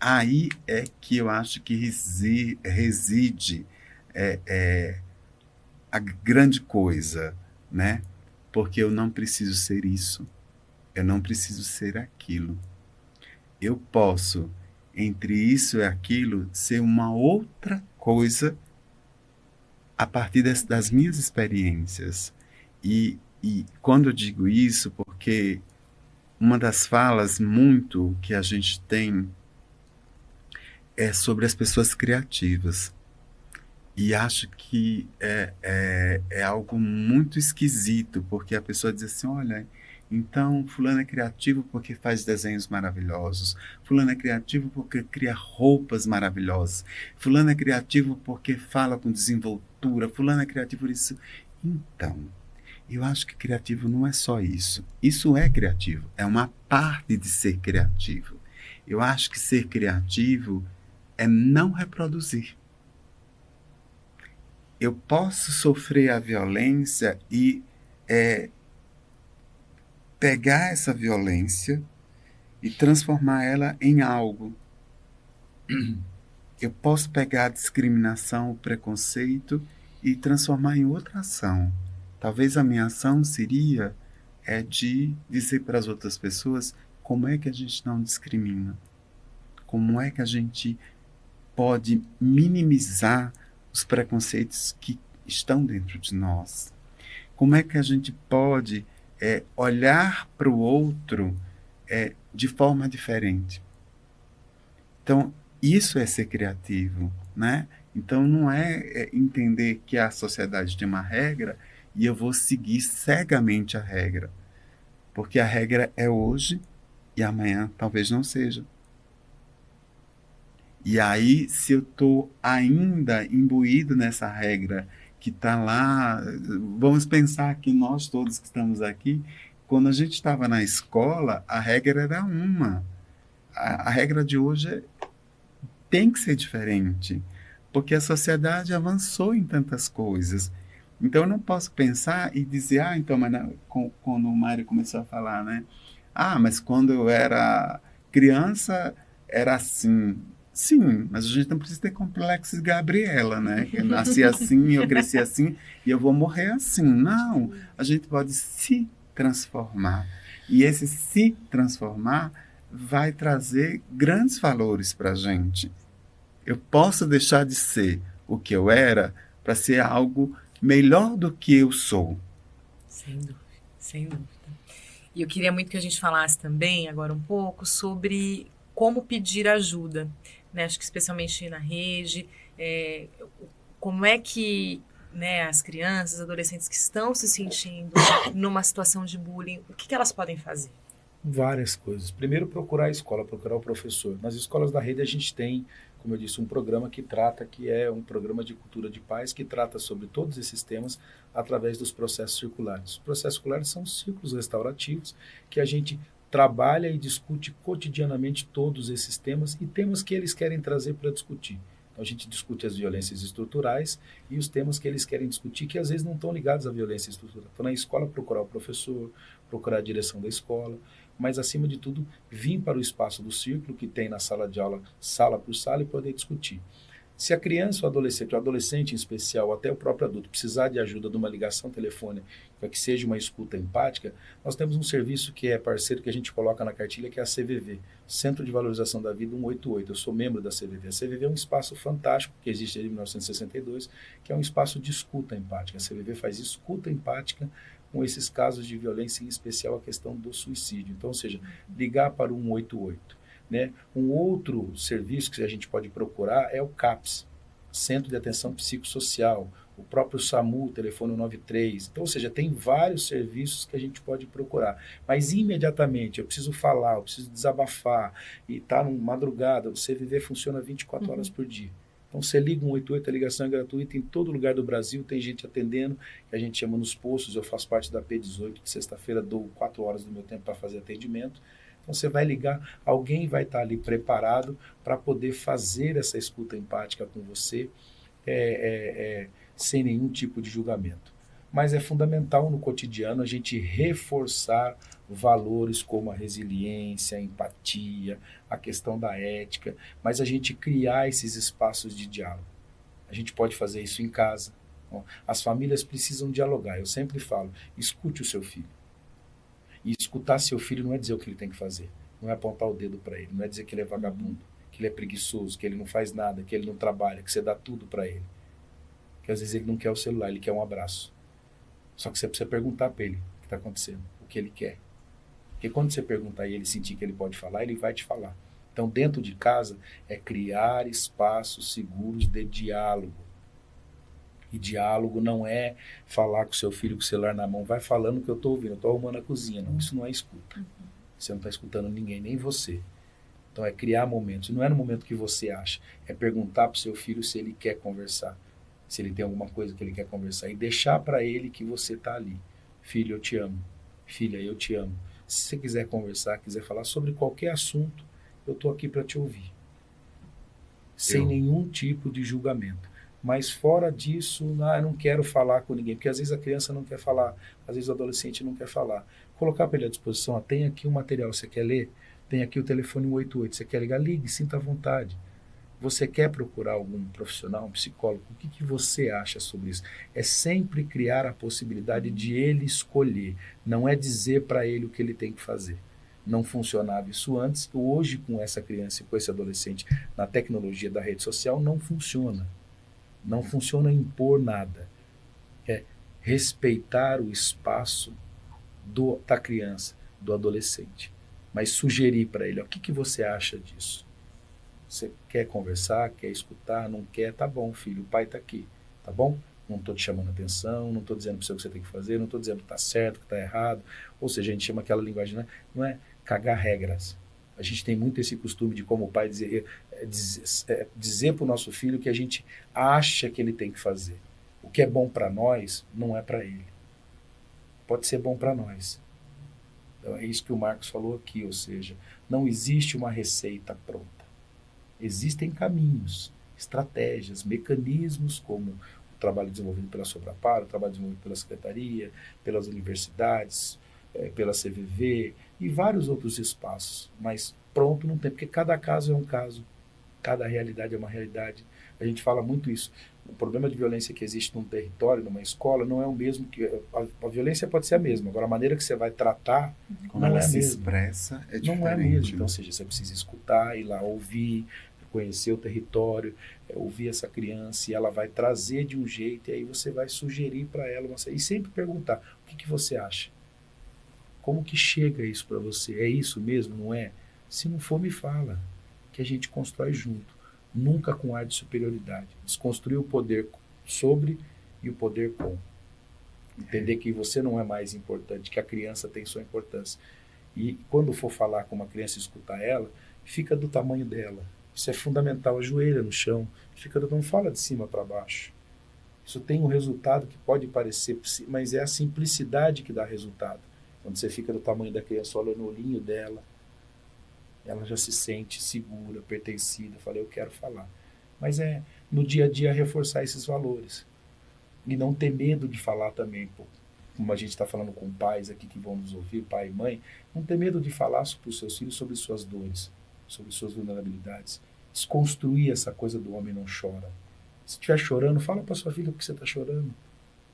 aí é que eu acho que reside a grande coisa, né? Porque eu não preciso ser isso, eu não preciso ser aquilo. Eu posso, entre isso e aquilo, ser uma outra coisa a partir das minhas experiências. E quando eu digo isso, porque uma das falas muito que a gente tem é sobre as pessoas criativas. E acho que é algo muito esquisito, porque a pessoa diz assim, olha, então fulano é criativo porque faz desenhos maravilhosos, fulano é criativo porque cria roupas maravilhosas, fulano é criativo porque fala com desenvoltura, fulano é criativo por isso. Então, eu acho que criativo não é só isso. Isso é criativo, é uma parte de ser criativo. Eu acho que ser criativo é não reproduzir. Eu posso sofrer a violência e pegar essa violência e transformar ela em algo. Eu posso pegar a discriminação, o preconceito e transformar em outra ação. Talvez a minha ação seria de dizer para as outras pessoas como é que a gente não discrimina, como é que a gente pode minimizar os preconceitos que estão dentro de nós, como é que a gente pode olhar para o outro de forma diferente. Então, isso é ser criativo, né? Então, não é entender que a sociedade tem uma regra e eu vou seguir cegamente a regra, porque a regra é hoje e amanhã talvez não seja. E aí, se eu estou ainda imbuído nessa regra que está lá, vamos pensar que nós todos que estamos aqui, quando a gente estava na escola, a regra era uma. A regra de hoje tem que ser diferente, porque a sociedade avançou em tantas coisas. Então, eu não posso pensar e dizer, então, mas quando o Mário começou a falar, né? Mas quando eu era criança, era assim. Sim, mas a gente não precisa ter complexo de Gabriela, né? Eu nasci assim, eu cresci assim e eu vou morrer assim. Não, a gente pode se transformar. E esse se transformar vai trazer grandes valores para a gente. Eu posso deixar de ser o que eu era para ser algo melhor do que eu sou. Sem dúvida. Sem dúvida. E eu queria muito que a gente falasse também, agora um pouco, sobre como pedir ajuda, né? Acho que especialmente na rede, como é que, né, as crianças, adolescentes que estão se sentindo numa situação de bullying, o que elas podem fazer? Várias coisas. Primeiro, procurar a escola, procurar o professor. Nas escolas da rede a gente tem, como eu disse, um programa que é um programa de cultura de paz, que trata sobre todos esses temas através dos processos circulares. Os processos circulares são círculos restaurativos que a gente trabalha e discute cotidianamente todos esses temas e temas que eles querem trazer para discutir. Então a gente discute as violências estruturais e os temas que eles querem discutir que às vezes não estão ligados à violência estrutural. Então na escola procurar o professor, procurar a direção da escola, mas acima de tudo vir para o espaço do círculo que tem na sala de aula, sala por sala, e poder discutir. Se a criança ou o adolescente em especial, ou até o próprio adulto, precisar de ajuda de uma ligação telefônica, para que seja uma escuta empática, nós temos um serviço que é parceiro, que a gente coloca na cartilha, que é a CVV, Centro de Valorização da Vida 188. Eu sou membro da CVV. A CVV é um espaço fantástico, que existe desde 1962, que é um espaço de escuta empática. A CVV faz escuta empática com esses casos de violência, em especial a questão do suicídio. Então, ou seja, ligar para o 188. Né? Um outro serviço que a gente pode procurar é o CAPS, Centro de Atenção Psicossocial, o próprio SAMU, telefone 93. Então, ou seja, tem vários serviços que a gente pode procurar. Mas imediatamente, eu preciso falar, eu preciso desabafar, e está madrugada, o CVV funciona 24 horas por dia. Então, você liga 188, a ligação é gratuita em todo lugar do Brasil, tem gente atendendo, que a gente chama nos postos. Eu faço parte da P18, de sexta-feira dou 4 horas do meu tempo para fazer atendimento. Então, você vai ligar, alguém vai estar ali preparado para poder fazer essa escuta empática com você, sem nenhum tipo de julgamento. Mas é fundamental no cotidiano a gente reforçar valores como a resiliência, a empatia, a questão da ética, mas a gente criar esses espaços de diálogo. A gente pode fazer isso em casa. As famílias precisam dialogar. Eu sempre falo, escute o seu filho. E escutar seu filho não é dizer o que ele tem que fazer, não é apontar o dedo para ele, não é dizer que ele é vagabundo, que ele é preguiçoso, que ele não faz nada, que ele não trabalha, que você dá tudo para ele. Que às vezes ele não quer o celular, ele quer um abraço. Só que você precisa perguntar para ele o que está acontecendo, o que ele quer. Porque quando você perguntar e ele sentir que ele pode falar, ele vai te falar. Então, dentro de casa, é criar espaços seguros de diálogo. E diálogo não é falar com o seu filho com o celular na mão, vai falando que eu estou ouvindo, eu estou arrumando a cozinha. Não, isso não é escuta. Você não está escutando ninguém, nem você. Então, é criar momentos. Não é no momento que você acha. É perguntar para o seu filho se ele quer conversar. Se ele tem alguma coisa que ele quer conversar. E deixar para ele que você está ali. Filho, eu te amo. Filha, eu te amo. Se você quiser conversar, quiser falar sobre qualquer assunto, eu estou aqui para te ouvir. Sem nenhum tipo de julgamento. Mas fora disso, eu não quero falar com ninguém, porque às vezes a criança não quer falar, às vezes o adolescente não quer falar. Colocar para ele à disposição, tem aqui um material, você quer ler? Tem aqui o telefone 188, você quer ligar? Ligue, sinta à vontade. Você quer procurar algum profissional, um psicólogo? O que você acha sobre isso? É sempre criar a possibilidade de ele escolher, não é dizer para ele o que ele tem que fazer. Não funcionava isso antes, hoje com essa criança e com esse adolescente na tecnologia da rede social não funciona. Não funciona impor nada. É respeitar o espaço da criança, do adolescente. Mas sugerir para ele, o que você acha disso? Você quer conversar, quer escutar, não quer? Tá bom, filho, o pai está aqui. Tá bom? Não estou te chamando a atenção, não estou dizendo para você o que você tem que fazer, não estou dizendo que está certo, que está errado. Ou seja, a gente chama aquela linguagem, não é cagar regras. A gente tem muito esse costume de, como pai, dizer para o nosso filho o que a gente acha que ele tem que fazer. O que é bom para nós, não é para ele. Pode ser bom para nós. Então, é isso que o Marcos falou aqui, ou seja, não existe uma receita pronta. Existem caminhos, estratégias, mecanismos, como o trabalho desenvolvido pela Sobrapar, o trabalho desenvolvido pela Secretaria, pelas universidades, pela CVV e vários outros espaços, mas pronto não tem, porque cada caso é um caso, cada realidade é uma realidade. A gente fala muito isso. O problema de violência que existe num território, numa escola, não é o mesmo que... A violência pode ser a mesma, agora a maneira que você vai tratar como ela se expressa é diferente. Não é a mesma. Então, ou seja, você precisa escutar, ir lá ouvir, conhecer o território, ouvir essa criança, e ela vai trazer de um jeito, e aí você vai sugerir para ela, e sempre perguntar, o que você acha? Como que chega isso para você? É isso mesmo, não é? Se não for, me fala, que a gente constrói junto, nunca com ar de superioridade. Desconstruir o poder sobre e o poder com. Entender que você não é mais importante, que a criança tem sua importância. E quando for falar com uma criança e escutar ela, fica do tamanho dela. Isso é fundamental, ajoelha no chão, não fala de cima para baixo. Isso tem um resultado que pode parecer, mas é a simplicidade que dá resultado. Quando você fica do tamanho da criança, olha no olhinho dela, ela já se sente segura, pertencida, fala, eu quero falar. Mas é no dia a dia reforçar esses valores. E não ter medo de falar também, pô. Como a gente está falando com pais aqui que vão nos ouvir, pai e mãe, não ter medo de falar para os seus filhos sobre suas dores, sobre suas vulnerabilidades. Desconstruir essa coisa do homem não chora. Se estiver chorando, fala para sua filha o que você está chorando.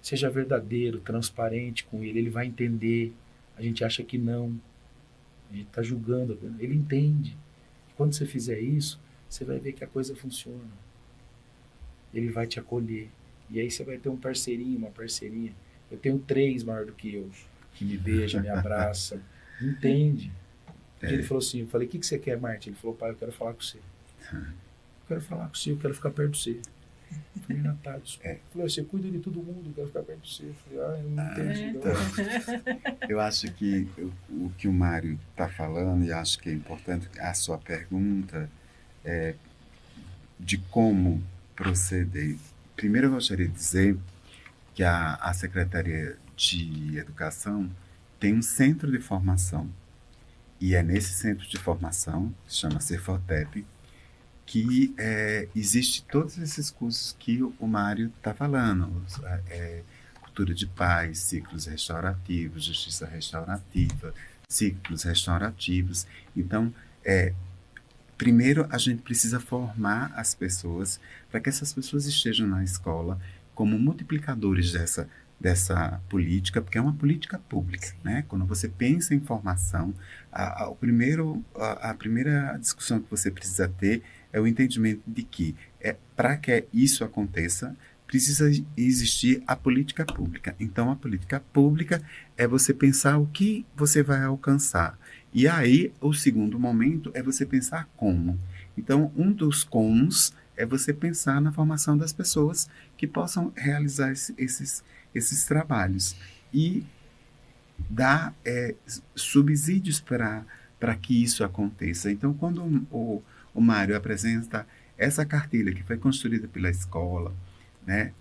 Seja verdadeiro, transparente com ele, ele vai entender. A gente acha que não. A gente está julgando. Ele entende. E quando você fizer isso, você vai ver que a coisa funciona. Ele vai te acolher. E aí você vai ter um parceirinho, uma parceirinha. Eu tenho 3 maior do que eu, que me beija, me abraça, entende. Ele falou assim, eu falei, o que você quer, Martin? Ele falou, pai, eu quero falar com você. Eu quero falar com você, eu quero ficar perto de você. Eu falei, Natália, ele falou, você cuida de todo mundo, eu quero ficar perto de você. Eu falei, eu não entendo. Então, eu acho que o que o Mário está falando, e acho que é importante a sua pergunta, de como proceder. Primeiro eu gostaria de dizer que a Secretaria de Educação tem um centro de formação. E é nesse centro de formação, que se chama Cefotep, que existe todos esses cursos que o Mário está falando. Cultura de paz, ciclos restaurativos, justiça restaurativa, ciclos restaurativos. Então, primeiro a gente precisa formar as pessoas para que essas pessoas estejam na escola como multiplicadores dessa política, porque é uma política pública, né? Quando você pensa em formação, a primeira discussão que você precisa ter é o entendimento de que, para que isso aconteça, precisa existir a política pública. Então, a política pública é você pensar o que você vai alcançar. E aí, o segundo momento é você pensar como. Então, um dos comos é você pensar na formação das pessoas que possam realizar esses trabalhos e dar subsídios para que isso aconteça. Então, quando o Mário apresenta essa cartilha que foi construída pela escola, né,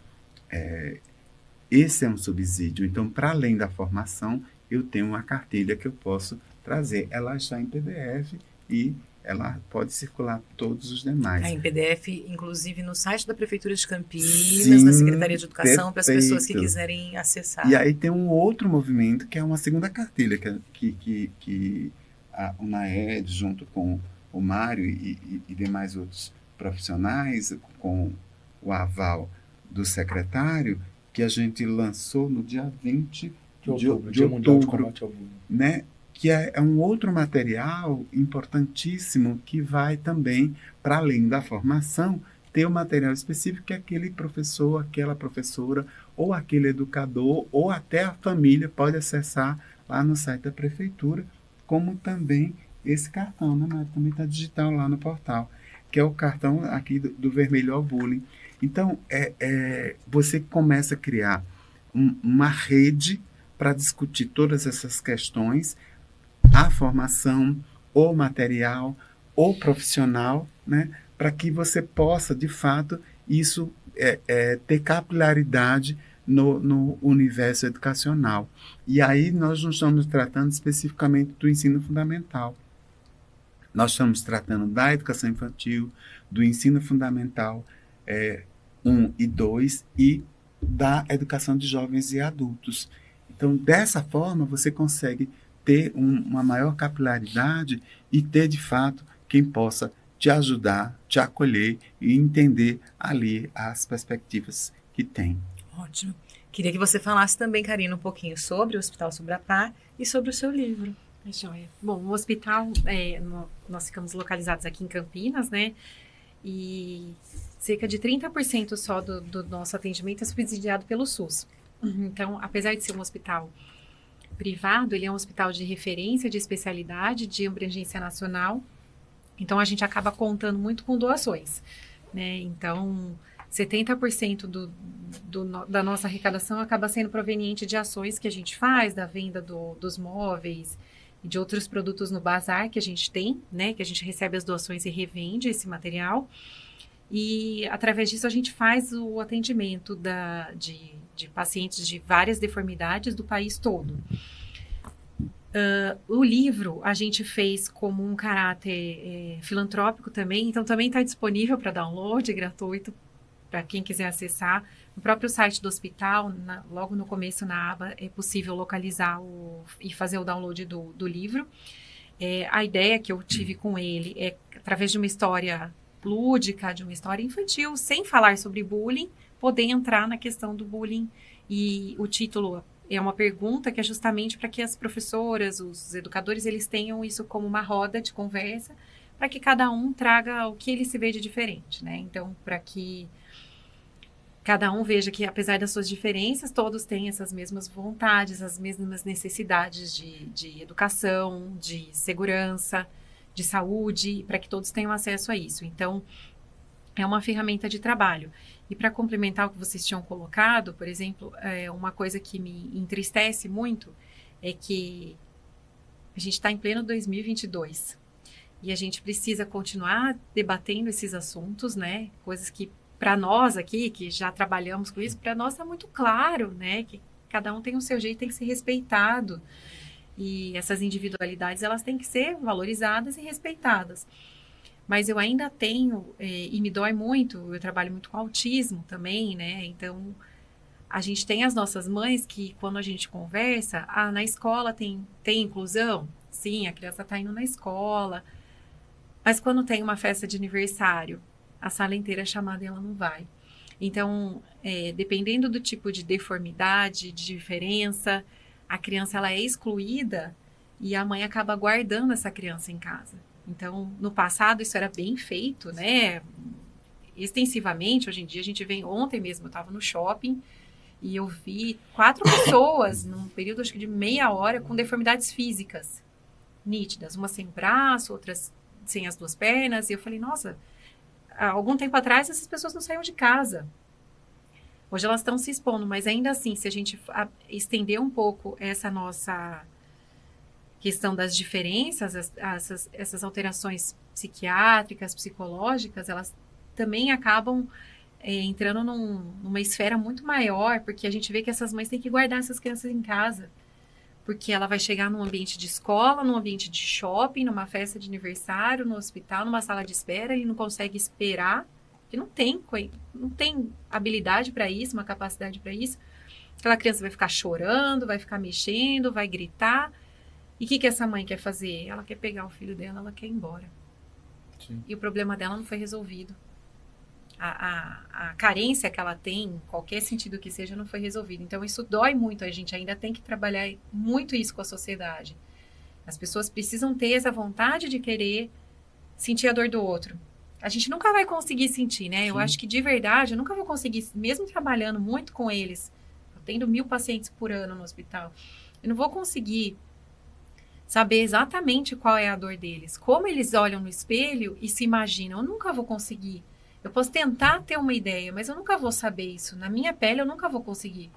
esse é um subsídio. Então, para além da formação, eu tenho uma cartilha que eu posso trazer. Ela está em PDF e ela pode circular todos os demais. Em PDF, inclusive no site da Prefeitura de Campinas, Sim, da Secretaria de Educação, para as perfeito. pessoas que quiserem acessar. E aí tem um outro movimento, que é uma segunda cartilha, que a UNAED, junto com o Mário e demais outros profissionais, com o aval do secretário, que a gente lançou no dia 20 de outubro, Dia Mundial de Combate ao Bullying. Né? Que é um outro material importantíssimo que vai também, para além da formação, ter um material específico que aquele professor, aquela professora, ou aquele educador, ou até a família pode acessar lá no site da prefeitura, como também esse cartão, né? Mas também está digital lá no portal, que é o cartão aqui do Vermelho ao Bullying. Então, você começa a criar uma rede para discutir todas essas questões, a formação, o material, o profissional, né, para que você possa, de fato, isso ter capilaridade no universo educacional. E aí nós não estamos tratando especificamente do ensino fundamental. Nós estamos tratando da educação infantil, do ensino fundamental 1 e 2 e da educação de jovens e adultos. Então, dessa forma, você consegue ter uma maior capilaridade e ter, de fato, quem possa te ajudar, te acolher e entender ali as perspectivas que tem. Ótimo. Queria que você falasse também, Karina, um pouquinho sobre o Hospital Sobrapar e sobre o seu livro. Joia. Bom, o hospital, nós ficamos localizados aqui em Campinas, né? E cerca de 30% só do nosso atendimento é subsidiado pelo SUS. Então, apesar de ser um hospital privado, ele é um hospital de referência, de especialidade, de abrangência nacional. Então, a gente acaba contando muito com doações, né? Então, 70% da nossa arrecadação acaba sendo proveniente de ações que a gente faz, da venda dos móveis e de outros produtos no bazar que a gente tem, né? Que a gente recebe as doações e revende esse material. E, através disso, a gente faz o atendimento de pacientes de várias deformidades do país todo. O livro a gente fez como um caráter filantrópico também, então também está disponível para download, gratuito, para quem quiser acessar. No próprio site do hospital, logo no começo na aba, é possível localizar e fazer o download do livro. A ideia que eu tive com ele é, através de uma história lúdica, de uma história infantil, sem falar sobre bullying, poder entrar na questão do bullying. E o título é uma pergunta que é justamente para que as professoras, os educadores, eles tenham isso como uma roda de conversa, para que cada um traga o que ele se vê de diferente, né? Então, para que cada um veja que, apesar das suas diferenças, todos têm essas mesmas vontades, as mesmas necessidades de educação, de segurança, de saúde, para que todos tenham acesso a isso. Então, é uma ferramenta de trabalho. E para complementar o que vocês tinham colocado, por exemplo, uma coisa que me entristece muito é que a gente está em pleno 2022 e a gente precisa continuar debatendo esses assuntos, né? Coisas que, para nós aqui, que já trabalhamos com isso, para nós está muito claro, né? Que cada um tem o seu jeito, tem que ser respeitado. E essas individualidades, elas têm que ser valorizadas e respeitadas. Mas eu ainda tenho, e me dói muito, eu trabalho muito com autismo também, né? Então, a gente tem as nossas mães que, quando a gente conversa, na escola tem inclusão? Sim, a criança está indo na escola. Mas quando tem uma festa de aniversário, a sala inteira é chamada e ela não vai. Então, dependendo do tipo de deformidade, de diferença, a criança ela é excluída e a mãe acaba guardando essa criança em casa. Então, no passado, isso era bem feito, né? Extensivamente, hoje em dia, a gente vem... Ontem mesmo, eu estava no shopping e eu vi 4 pessoas, num período, acho que de meia hora, com deformidades físicas nítidas. Uma sem braço, outras sem as 2 pernas. E eu falei, nossa, há algum tempo atrás, essas pessoas não saíam de casa. Hoje elas estão se expondo, mas ainda assim, se a gente estender um pouco essa nossa questão das diferenças, essas alterações psiquiátricas, psicológicas, elas também acabam entrando numa esfera muito maior, porque a gente vê que essas mães têm que guardar essas crianças em casa, porque ela vai chegar num ambiente de escola, num ambiente de shopping, numa festa de aniversário, no hospital, numa sala de espera, ele não consegue esperar, porque não tem habilidade para isso, uma capacidade para isso. Aquela criança vai ficar chorando, vai ficar mexendo, vai gritar. E o que essa mãe quer fazer? Ela quer pegar o filho dela, ela quer ir embora. Sim. E o problema dela não foi resolvido. A carência que ela tem, em qualquer sentido que seja, não foi resolvida. Então, isso dói muito. A gente ainda tem que trabalhar muito isso com a sociedade. As pessoas precisam ter essa vontade de querer sentir a dor do outro. A gente nunca vai conseguir sentir, né? Sim. Eu acho que, de verdade, eu nunca vou conseguir, mesmo trabalhando muito com eles, tendo 1000 pacientes por ano no hospital, eu não vou conseguir saber exatamente qual é a dor deles, como eles olham no espelho e se imaginam. Eu nunca vou conseguir. Eu posso tentar ter uma ideia, mas eu nunca vou saber isso. Na minha pele eu nunca vou conseguir.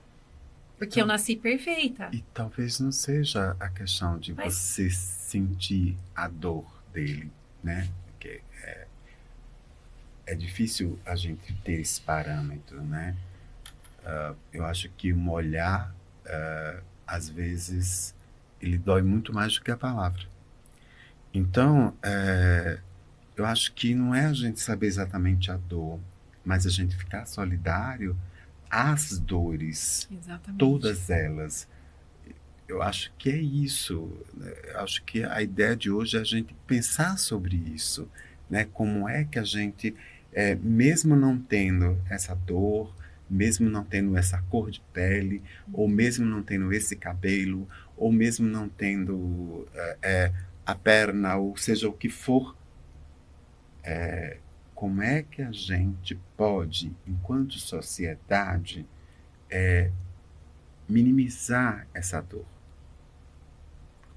Porque então, eu nasci perfeita. E talvez não seja a questão de você sentir a dor dele, né? Porque é difícil a gente ter esse parâmetro, né? Eu acho que um olhar, às vezes, ele dói muito mais do que a palavra. Então, eu acho que não é a gente saber exatamente a dor, mas a gente ficar solidário às dores, exatamente. Todas elas. Eu acho que é isso. Eu acho que a ideia de hoje é a gente pensar sobre isso, né? Como é que a gente, mesmo não tendo essa dor, mesmo não tendo essa cor de pele, ou mesmo não tendo esse cabelo, ou mesmo não tendo a perna, ou seja o que for, como é que a gente pode, enquanto sociedade, minimizar essa dor?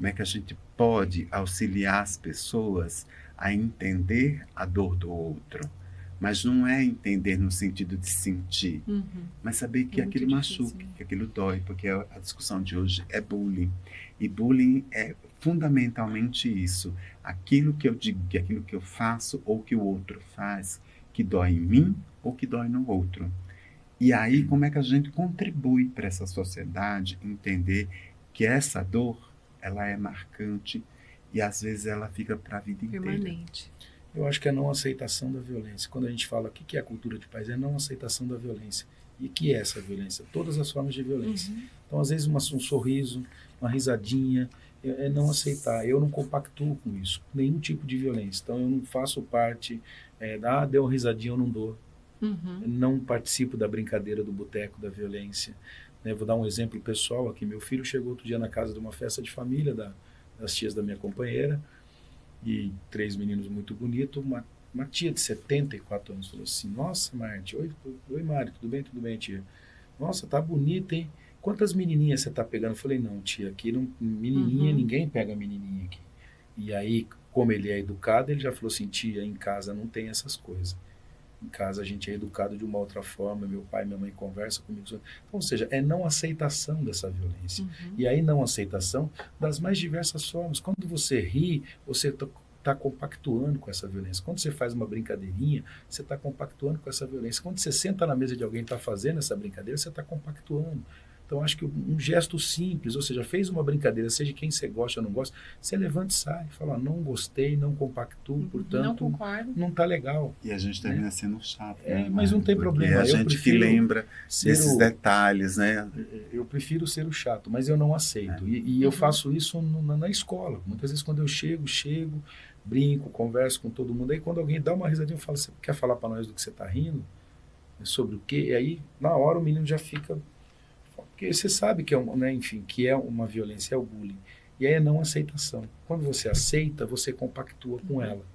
como é que a gente pode auxiliar as pessoas a entender a dor do outro. Mas não é entender no sentido de sentir, mas saber que aquilo machuca, que aquilo dói, porque a discussão de hoje é bullying. E bullying é fundamentalmente isso, aquilo que eu digo, aquilo que eu faço ou que o outro faz, que dói em mim ou que dói no outro. E aí, como é que a gente contribui para essa sociedade entender que essa dor, ela é marcante e às vezes ela fica para a vida inteira. Permanente. Eu acho que é a não aceitação da violência. Quando a gente fala o que é a cultura de paz, é a não aceitação da violência. E o que é essa violência? Todas as formas de violência. Então, às vezes, um sorriso, uma risadinha, é não aceitar. Eu não compactuo com isso, com nenhum tipo de violência. Então, eu não faço parte deu uma risadinha, eu não dou. Eu não participo da brincadeira do boteco da violência. Vou dar um exemplo pessoal aqui. Meu filho chegou outro dia na casa de uma festa de família das tias da minha companheira, e 3 meninos muito bonitos. Uma tia de 74 anos falou assim: nossa, Marte, oi Mari, tudo bem, tia? Nossa, tá bonita, hein? Quantas menininhas você tá pegando? Eu falei: não, tia, aqui não, menininha, ninguém pega menininha aqui. E aí, como ele é educado, ele já falou assim: tia, em casa não tem essas coisas. Em casa a gente é educado de uma outra forma, meu pai e minha mãe conversam comigo. Então, ou seja, é não aceitação dessa violência. E aí não aceitação das mais diversas formas. Quando você ri, você está compactuando com essa violência. Quando você faz uma brincadeirinha, você está compactuando com essa violência. Quando você senta na mesa de alguém e está fazendo essa brincadeira, você está compactuando. Então, acho que um gesto simples, ou seja, fez uma brincadeira, seja quem você gosta ou não gosta, você levanta e sai, fala: não gostei, não compactuo, portanto, não concordo, não está legal. E a gente termina sendo chato. Mas não tem problema. A gente que lembra desses detalhes, né? Eu prefiro ser o chato, mas eu não aceito. E eu faço isso na escola. Muitas vezes, quando eu chego, brinco, converso com todo mundo. Aí, quando alguém dá uma risadinha, eu falo: você quer falar para nós do que você está rindo? Sobre o quê? E aí, na hora, o menino já fica... Porque você sabe que que é uma violência, é o bullying. E aí é não aceitação. Quando você aceita, você compactua com ela.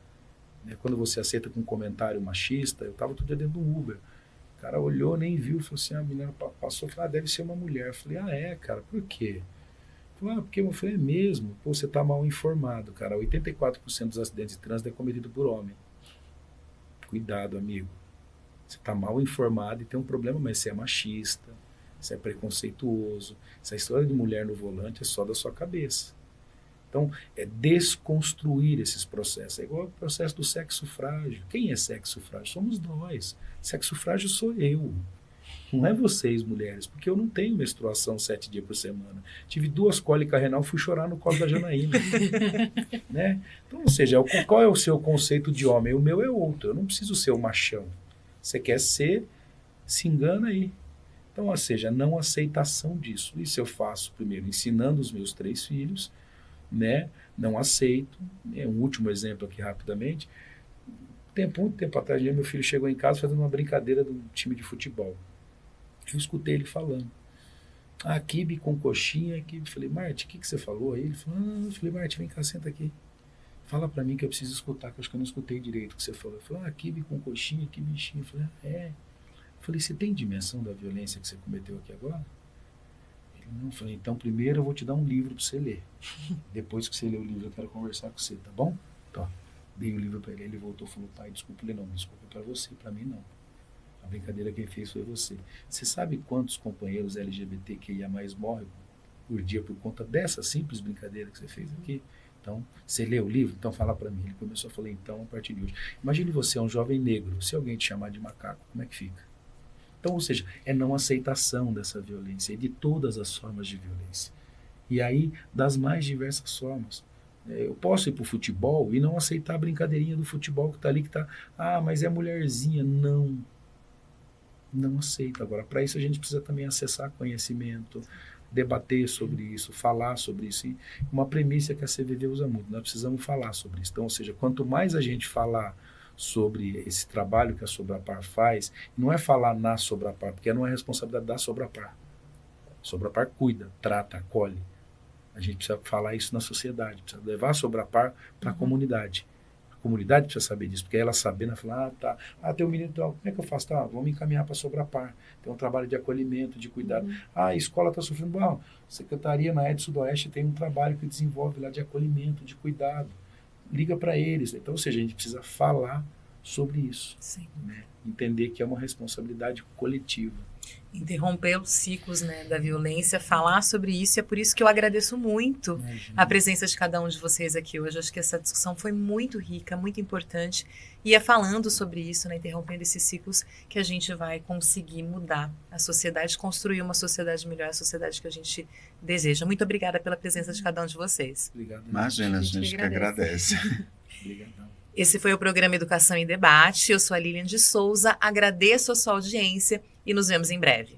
Quando você aceita com um comentário machista, eu estava todo dia dentro do Uber. O cara olhou, nem viu, falou assim: a menina passou, falou: deve ser uma mulher. Eu falei: cara, por quê? Falei: porque eu falei: é mesmo? Pô, você está mal informado, cara. 84% dos acidentes de trânsito é cometido por homem. Cuidado, amigo. Você está mal informado e tem um problema, mas você é machista, você é preconceituoso. Essa história de mulher no volante é só da sua cabeça. Então, é desconstruir esses processos. É igual o processo do sexo frágil. Quem é sexo frágil? Somos nós. Sexo frágil sou eu. Não é vocês, mulheres, porque eu não tenho menstruação 7 dias por semana. Tive 2 cólicas renal, fui chorar no colo da Janaína. Então, ou seja, qual é o seu conceito de homem? O meu é outro. Eu não preciso ser o machão. Você quer ser, se engana aí. Então, ou seja, não aceitação disso. Isso eu faço primeiro ensinando os meus 3 filhos, não aceito. Um último exemplo aqui rapidamente. Muito tempo atrás, meu filho chegou em casa fazendo uma brincadeira de um time de futebol. Eu escutei ele falando: quibe com coxinha, quibe. Eu falei: Marte, o que você falou aí? Ele falou: eu falei: Marte, vem cá, senta aqui. Fala pra mim que eu preciso escutar, que eu acho que eu não escutei direito o que você falou. Ele falou: quibe com coxinha, que bichinho. Eu falei: Eu falei: você tem dimensão da violência que você cometeu aqui agora? Ele: não. Eu falei: então primeiro eu vou te dar um livro para você ler. Depois que você ler o livro eu quero conversar com você, tá bom? Tá. Dei o livro para ele, ele voltou e falou: pai, desculpa. Ele: não, desculpa para você, para mim não. A brincadeira quem fez foi você. Você sabe quantos companheiros LGBTQIA+ morrem por dia por conta dessa simples brincadeira que você fez aqui? Então, você leu o livro? Então fala para mim. Ele começou a falar: então, a partir de hoje. Imagine você é um jovem negro, se alguém te chamar de macaco, como é que fica? Então, ou seja, é não aceitação dessa violência, e de todas as formas de violência. E aí, das mais diversas formas. Eu posso ir para o futebol e não aceitar a brincadeirinha do futebol que está ali, que está: mas é mulherzinha. Não aceito. Agora, para isso a gente precisa também acessar conhecimento, debater sobre isso, falar sobre isso. E uma premissa que a CVV usa muito: nós precisamos falar sobre isso. Então, ou seja, quanto mais a gente falar sobre esse trabalho que a Sobrapar faz, não é falar na Sobrapar, porque não é responsabilidade da Sobrapar. A Sobrapar cuida, trata, acolhe. A gente precisa falar isso na sociedade, precisa levar a Sobrapar para a comunidade. A comunidade precisa saber disso, porque ela sabendo, ela fala, tem um menino, então, como é que eu faço? Vamos encaminhar para Sobrapar. Tem um trabalho de acolhimento, de cuidado. A escola está sofrendo. Bom, a Secretaria na ED Sudoeste tem um trabalho que desenvolve lá de acolhimento, de cuidado. Liga para eles. Então, ou seja, a gente precisa falar sobre isso. Sim. Né? Entender que é uma responsabilidade coletiva. Interromper os ciclos, né, da violência, falar sobre isso, e é por isso que eu agradeço muito a presença de cada um de vocês aqui hoje. Acho que essa discussão foi muito rica, muito importante, e é falando sobre isso, né, interrompendo esses ciclos, que a gente vai conseguir mudar a sociedade, construir uma sociedade melhor, a sociedade que a gente deseja. Muito obrigada pela presença de cada um de vocês. Obrigado. Imagina, a gente que agradece. Obrigadão. Esse foi o programa Educação em Debate. Eu sou a Lilian de Souza, agradeço a sua audiência e nos vemos em breve.